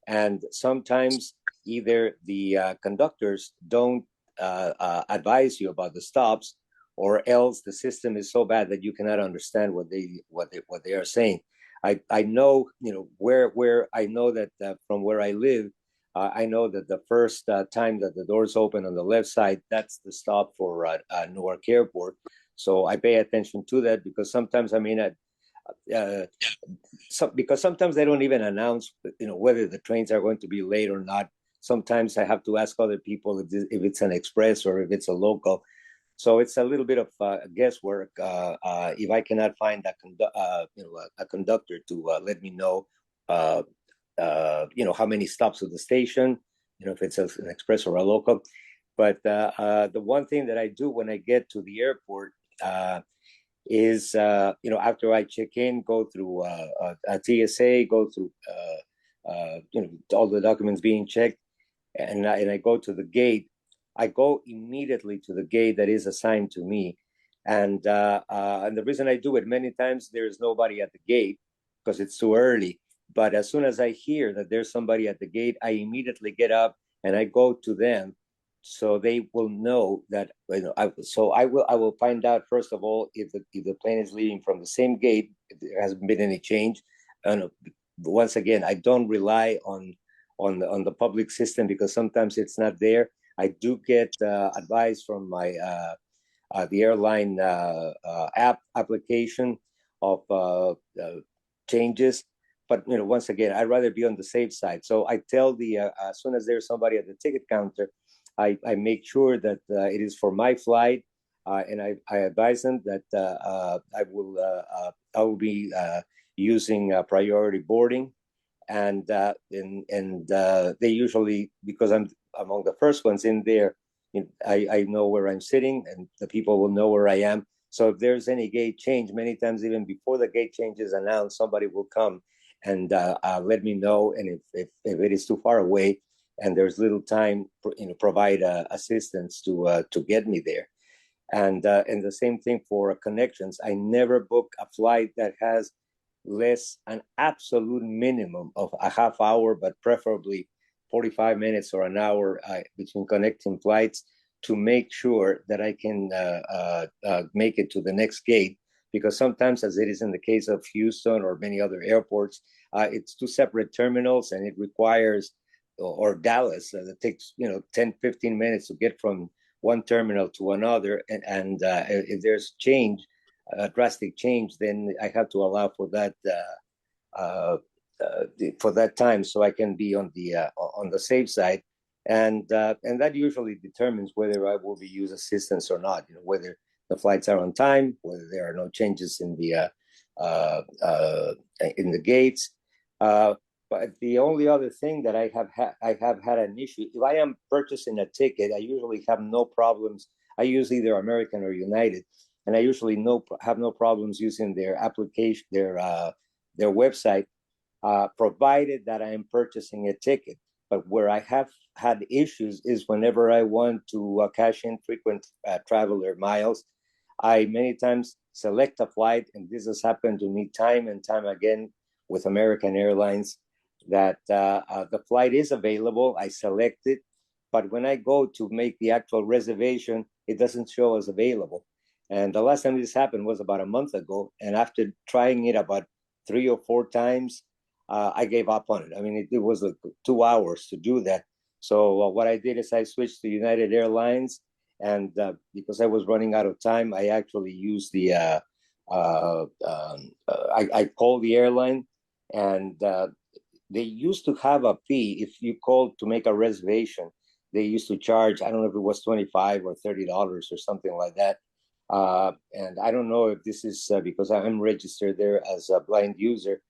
And sometimes either the conductors don't advise you about the stops, or else the system is so bad that you cannot understand what they are saying. I know, where I know that from where I live, I know that the first time that the doors open on the left side, that's the stop for Newark Airport. So I pay attention to that, because sometimes I may not. Because sometimes they don't even announce, whether the trains are going to be late or not. Sometimes I have to ask other people if it's an express or if it's a local. So it's a little bit of guesswork. If I cannot find a conductor to let me know, how many stops at the station, if it's an express or a local. But the one thing that I do when I get to the airport is, after I check in, go through a TSA, go through, all the documents being checked, and I go to the gate. I go immediately to the gate that is assigned to me. And the reason I do it, many times there is nobody at the gate because it's too early. But as soon as I hear that there's somebody at the gate, I immediately get up and I go to them, so they will know that. I will find out, first of all, if the plane is leaving from the same gate, if there hasn't been any change. And once again, I don't rely on the public system, because sometimes it's not there. I do get advice from my the airline application of changes. But once again, I'd rather be on the safe side. So I tell as soon as there's somebody at the ticket counter, I make sure that it is for my flight, and I advise them that I will be using priority boarding, and they usually, because I'm among the first ones in there, I know where I'm sitting, and the people will know where I am. So if there's any gate change, many times even before the gate change is announced, somebody will come and let me know. And if it is too far away and there's little time, provide assistance to get me there. And the same thing for connections. I never book a flight that has less an absolute minimum of a half hour, but preferably 45 minutes or an hour between connecting flights, to make sure that I can make it to the next gate. Because sometimes, as it is in the case of Houston or many other airports, it's two separate terminals, and it requires, or Dallas, it takes 10, 15 minutes to get from one terminal to another. And if there's change, drastic change, then I have to allow for that time, so I can be on the safe side. And that usually determines whether I will be use assistance or not. Whether the flights are on time, whether there are no changes in the gates. But the only other thing that I have had an issue, if I am purchasing a ticket, I usually have no problems. I use either American or United, and I usually have no problems using their application, their website, provided that I am purchasing a ticket. But where I have had issues is whenever I want to cash in frequent traveler miles. I many times select a flight, and this has happened to me time and time again with American Airlines, that the flight is available. I select it, but when I go to make the actual reservation, it doesn't show as available. And the last time this happened was about a month ago. And after trying it about 3 or 4 times, I gave up on it. I mean, it was like 2 hours to do that. So what I did is I switched to United Airlines, and because I was running out of time, I actually used the I called the airline, and they used to have a fee if you called to make a reservation. They used to charge, I don't know if it was $25 or $30 or something like that. And I don't know if this is because I'm registered there as a blind user,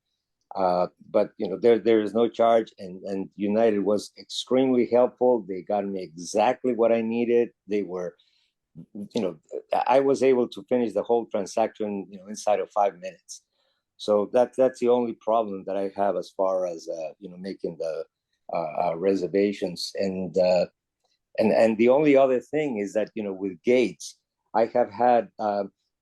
but there is no charge, and United was extremely helpful. They got me exactly what I needed. They were, I was able to finish the whole transaction, inside of 5 minutes. So that's the only problem that I have as far as making the reservations. And the only other thing is that with gates, I have had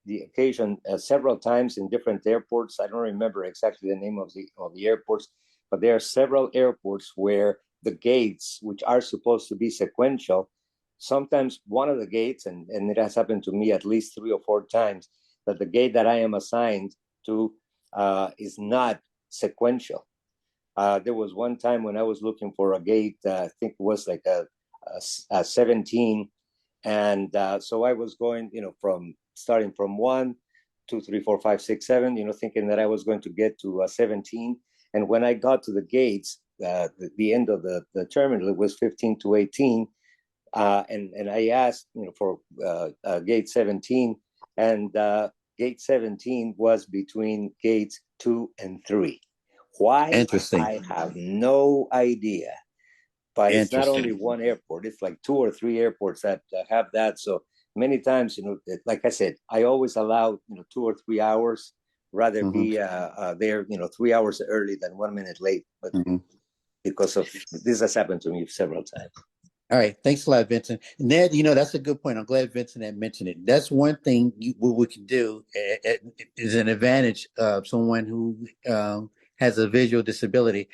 the occasion several times in different airports. I don't remember exactly the name of the airports, but there are several airports where the gates, which are supposed to be sequential, sometimes one of the gates, and it has happened to me at least 3 or 4 times, that the gate that I am assigned to is not sequential. There was one time when I was looking for a gate, I think it was like a 17, and so I was going, from starting from 1, 2, 3, 4, 5, 6, 7, thinking that I was going to get to 17. And when I got to the gates, the end of the terminal, it was 15 to 18, and I asked, for gate 17, and gate 17 was between gates 2 and 3. Why? Interesting. I have no idea. But it's not only one airport; it's like 2 or 3 airports that have that. So many times, like I said, I always allow 2 or 3 hours, rather be there 3 hours early than 1 minute late. But because of this has happened to me several times. All right. Thanks a lot, Vincent. Ned, that's a good point. I'm glad Vincent had mentioned it. That's one thing what we can do is an advantage of someone who has a visual disability.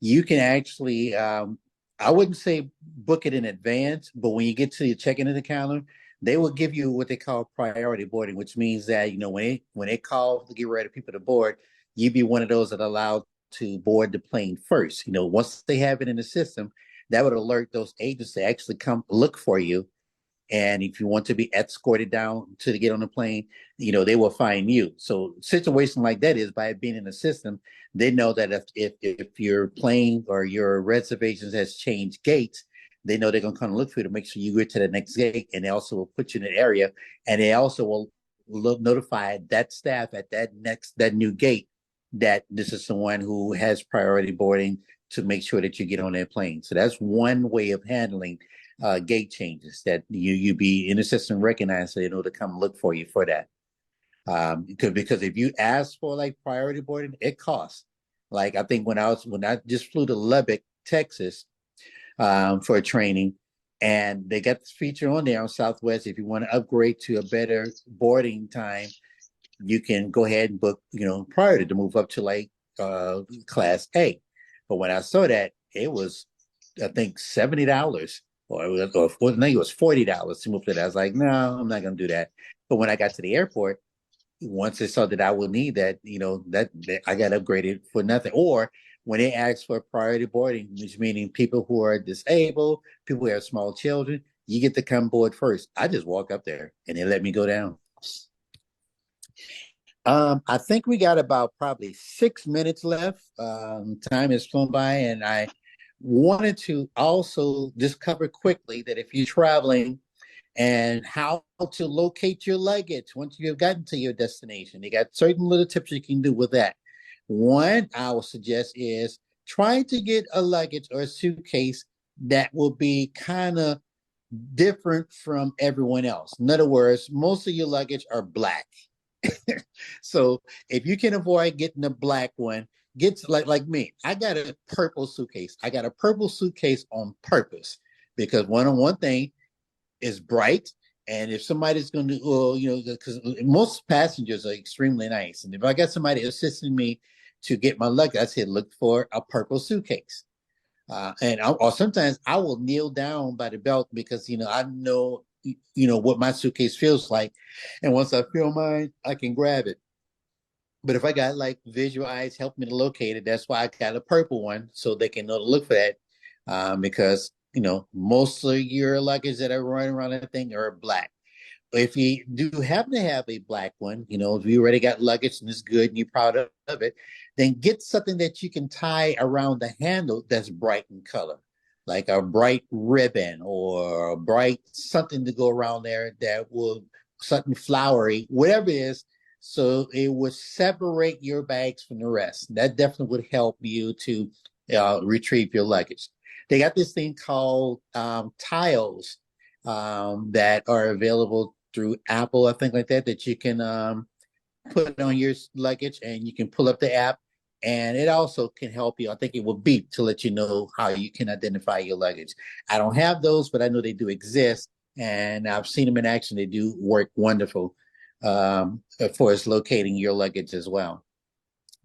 You can actually, I wouldn't say book it in advance, but when you get to your check-in at the counter, they will give you what they call priority boarding, which means that, when they call to get ready for people to board, you be one of those that are allowed to board the plane first. Once they have it in the system, that would alert those agents to actually come look for you. And if you want to be escorted down to get on the plane, they will find you. So situation like that is by it being in the system, they know that if your plane or your reservations has changed gates, they know they're going to come look for you to make sure you get to the next gate. And they also will put you in an area, and they also will notify that staff at that new gate that this is someone who has priority boarding to make sure that you get on that plane. So that's one way of handling gate changes, that you be in the system recognized, so to come look for you for that. Because if you ask for like priority boarding, it costs. Like I think when I just flew to Lubbock, Texas, for a training, and they got this feature on there on Southwest. If you want to upgrade to a better boarding time, you can go ahead and book, priority to move up to like class A. But when I saw that, it was, I think, $70, or I think it was $40 to move to that. I was like, no, I'm not going to do that. But when I got to the airport, once they saw that I would need that, that I got upgraded for nothing. Or when they ask for priority boarding, which meaning people who are disabled, people who have small children, you get to come board first. I just walk up there and they let me go down. I think we got about probably 6 minutes left. Time has flown by, and I wanted to also just cover quickly that if you're traveling and how to locate your luggage once you've gotten to your destination, you got certain little tips you can do with that. One I would suggest is trying to get a luggage or a suitcase that will be kind of different from everyone else. In other words, most of your luggage are black. So if you can avoid getting a black one, get like me. I got a purple suitcase. I got a purple suitcase on purpose because one thing is bright, And if somebody's going to, because most passengers are extremely nice, and if I got somebody assisting me to get my luggage, I said look for a purple suitcase. Or sometimes I will kneel down by the belt because I know what my suitcase feels like, and once I feel mine, I can grab it. But if I got like visual eyes help me to locate it, that's why I got a purple one so they can know to look for that. Because most of your luggage that are running around that thing are black. If you do happen to have a black one, if you already got luggage and it's good and you're proud of it, then get something that you can tie around the handle that's bright in color, like a bright ribbon or a bright something to go around there that will something flowery, whatever it is, so it would separate your bags from the rest. That definitely would help you to retrieve your luggage. They got this thing called tiles that are available through Apple, I think, like that you can put on your luggage, and you can pull up the app, and it also can help you. I think it will beep to let you know how you can identify your luggage. I don't have those, but I know they do exist, and I've seen them in action. They do work wonderful for us locating your luggage as well.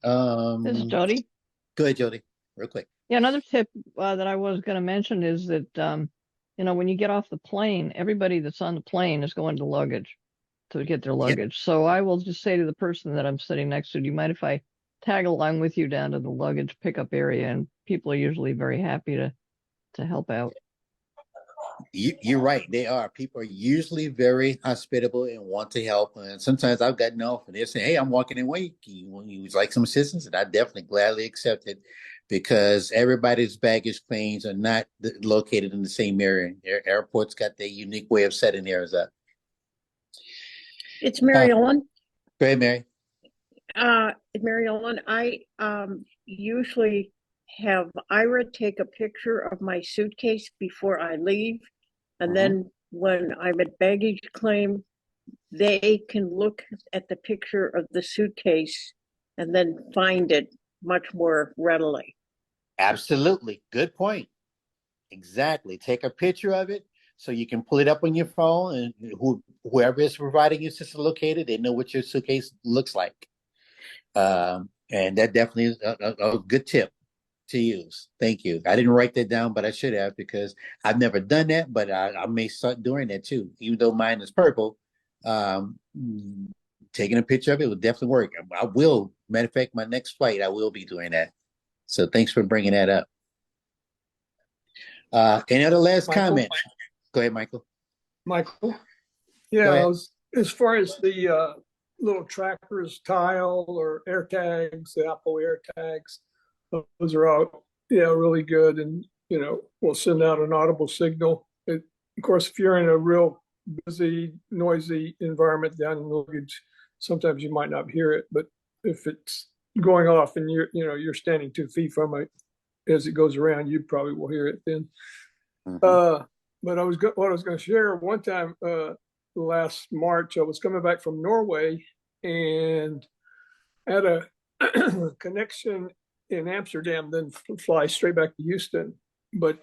This is Jody. Go ahead, Jody, real quick. Yeah, another tip that I was going to mention is that when you get off the plane, everybody that's on the plane is going to luggage to get their luggage. Yep. So I will just say to the person that I'm sitting next to, do you mind if I tag along with you down to the luggage pickup area? And people are usually very happy to help out. You're right. They are. People are usually very hospitable and want to help. And sometimes I've gotten off and they're saying, hey, I'm walking away. You would like some assistance? And I definitely gladly accept it, because everybody's baggage claims are not located in the same area. Airports got their unique way of setting theirs up. It's Mary Ellen. Go ahead, Mary. Mary Ellen, I usually have Ira take a picture of my suitcase before I leave. And then when I'm at baggage claim, they can look at the picture of the suitcase and then find it much more readily. Absolutely. Good point. Exactly. Take a picture of it so you can pull it up on your phone, and whoever is providing you assistance located, they know what your suitcase looks like. And that definitely is a good tip to use. Thank you. I didn't write that down, but I should have, because I've never done that, but I may start doing that too. Even though mine is purple, taking a picture of it will definitely work. I will. Matter of fact, my next flight, I will be doing that. So thanks for bringing that up. Any other last comments? Go ahead, Michael. Yeah, as far as the little trackers, tile or air tags, the Apple air tags, those are all really good, and we'll send out an audible signal. Of course, if you're in a real busy, noisy environment down in the luggage, sometimes you might not hear it, but if it's going off and you're standing 2 feet from it as it goes around, you probably will hear it then. But what I was going to share, one time last March, I was coming back from Norway and had a connection in Amsterdam, then fly straight back to Houston. But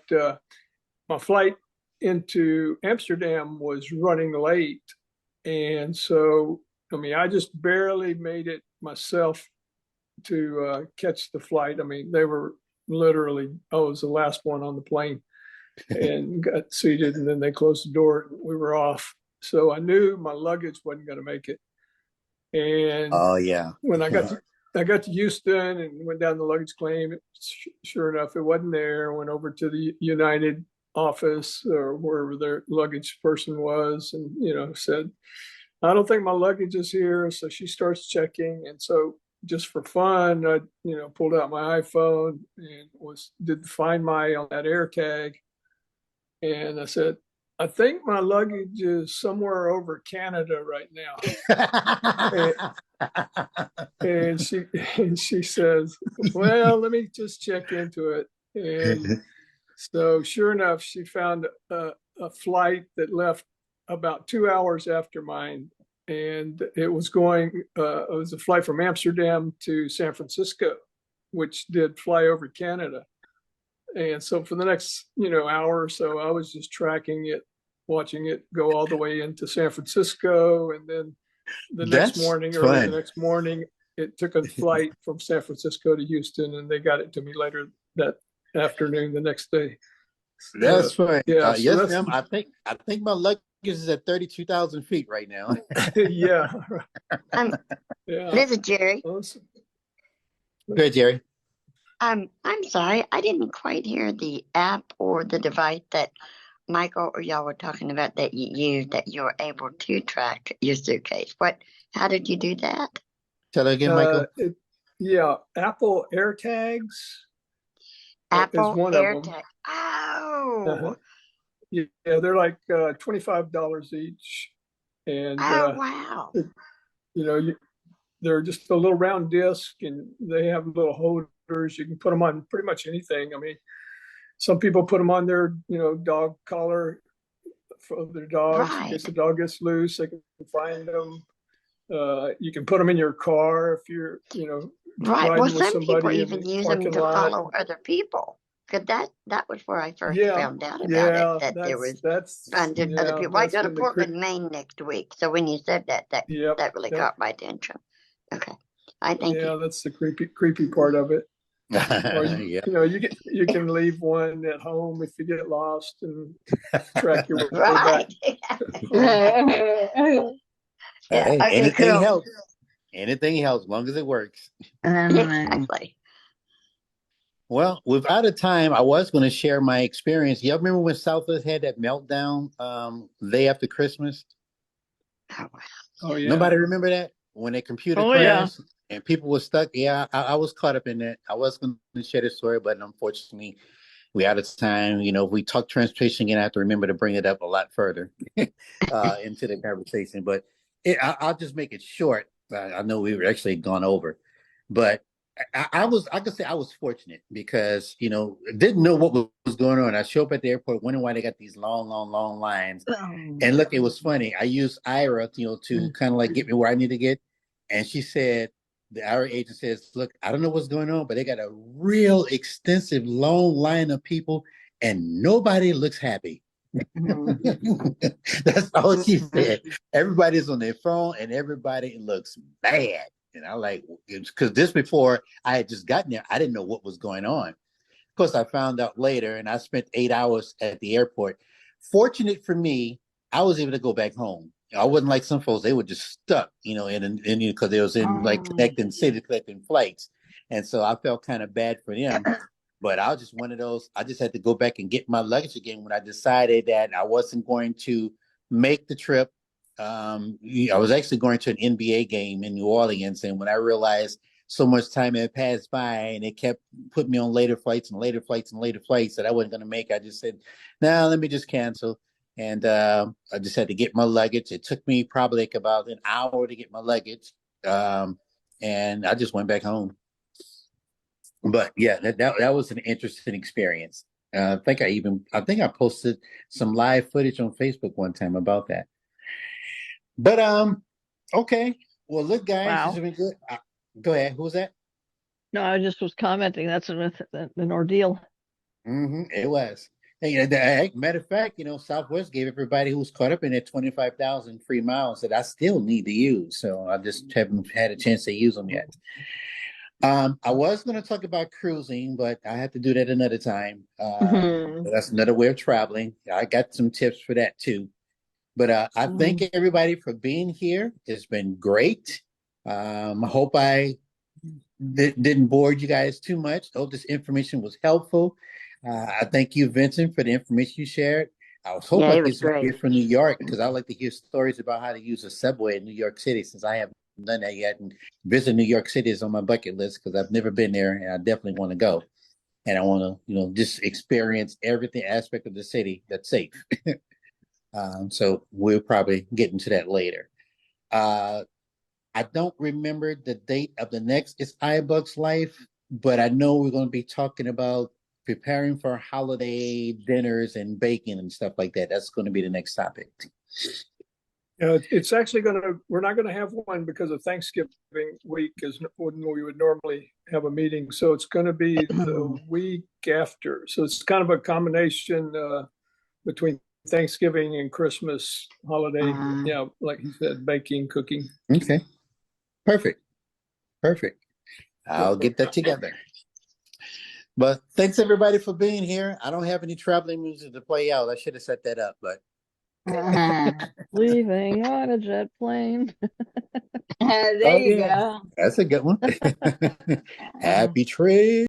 my flight into Amsterdam was running late. And so, I just barely made it myself to catch the flight. They were literally, I was the last one on the plane and got seated, and then they closed the door and we were off. So I knew my luggage wasn't going to make it. And when I got to Houston and went down the luggage claim, sure enough, it wasn't there. Went over to the United office or wherever their luggage person was, and said, I don't think my luggage is here. So she starts checking, and so just for fun, I pulled out my iPhone and did the Find My on that air tag, and I said, I think my luggage is somewhere over Canada right now. and she says, well, let me just check into it. And so sure enough, she found a flight that left about 2 hours after mine. And it was a flight from Amsterdam to San Francisco, which did fly over Canada. And so for the next, hour or so, I was just tracking it watching it go all the way into San Francisco, and then the next That's morning, early the fun. next morning, it took a flight from San Francisco to Houston, and they got it to me later that afternoon, the next day. That's fun. Yeah, so Yes, that's ma'am. I think my luggage is at 32,000 feet right now. yeah, This yeah. is Jerry. Good, Jerry. I'm sorry, I didn't quite hear the app or the device that Michael or y'all were talking about that you used that you were able to track your suitcase. How did you do that? Tell her again, Michael. Yeah, Apple AirTags is Apple one of them. AirTag. Oh, Yeah, they're like $25 each, and wow. they're just a little round disc, and they have little holders. You can put them on pretty much anything. I mean, some people put them on their dog collar for their dogs in case the dog gets loose. They can find them. You can put them in your car if you're Right. riding Well, with some people somebody in even the use them parking to lot. follow other people. Because that was where I first found out about Yeah, it, that there was that's finding other people. I that's go to when the Portland, Maine next week. So when you said that really yep. caught my attention. Okay. I thank you. Yeah, that's the creepy part of it. Or Yeah. you can leave one at home if you get lost and track your way Right. back. Yeah. Hey, Okay, anything cool. helps. Anything helps, as long as it works. Exactly. Well, we're out of time. I was going to share my experience. Y'all remember when Southwest had that meltdown the day after Christmas? Oh yeah. Nobody remember that? When their computer Oh, yeah. crashed and people were stuck? Yeah, I was caught up in that. I was going to share this story, but unfortunately, we're out of time. If we talk transportation again, I have to remember to bring it up a lot further into the conversation. But I'll just make it short. I know we were actually gone over, but I could say I was fortunate because didn't know what was going on. I show up at the airport wondering why they got these long lines. And look, it was funny. I used Ira, to kind of like get me where I need to get. And she said, the Ira agent says, "Look, I don't know what's going on, but they got a real extensive long line of people, and nobody looks happy." That's all she said. Everybody's on their phone, and everybody looks bad. And I like, because this before I had just gotten there, I didn't know what was going on. Of course, I found out later, and I spent 8 hours at the airport. Fortunate for me, I was able to go back home. I wasn't like some folks; they were just stuck, because they was in like connecting flights, and so I felt kind of bad for them. But I was just one of those. I just had to go back and get my luggage again when I decided that I wasn't going to make the trip. I was actually going to an NBA game in New Orleans, and when I realized so much time had passed by and it kept putting me on later flights that I wasn't going to make, I just said, "No, let me just cancel." And I just had to get my luggage. It took me probably like about an hour to get my luggage, and I just went back home. But yeah, that was an interesting experience. I think I posted some live footage on Facebook one time about that. But okay. Well, look, guys, Wow. this has been good. Go ahead. Who was that? No, I just was commenting. That's an ordeal. It was. And, matter of fact, Southwest gave everybody who was caught up in it 25,000 free miles that I still need to use. So I just haven't had a chance to use them yet. I was going to talk about cruising, but I have to do that another time. That's another way of traveling. I got some tips for that too. But I thank everybody for being here. It's been great. I hope I didn't bore you guys too much. I hope this information was helpful. I thank you, Vincent, for the information you shared. I was hoping I could get some here from New York because I like to hear stories about how to use a subway in New York City since I haven't done that yet. And visit New York City is on my bucket list because I've never been there and I definitely want to go. And I want to, just experience everything aspect of the city that's safe. So we'll probably get into that later. I don't remember the date of the next It's iBucks Life, but I know we're going to be talking about preparing for holiday dinners and baking and stuff like that. That's going to be the next topic. It's actually we're not going to have one because of Thanksgiving week is when we would normally have a meeting. So it's going to be the week after. So it's kind of a combination between Thanksgiving and Christmas holiday. Uh-huh. Yeah, like he said, baking, cooking. Okay. Perfect. I'll get that together. But thanks everybody for being here. I don't have any traveling music to play out. I should have set that up, but Leaving on a jet plane. There oh you yeah, go. that's a good one. Happy trade.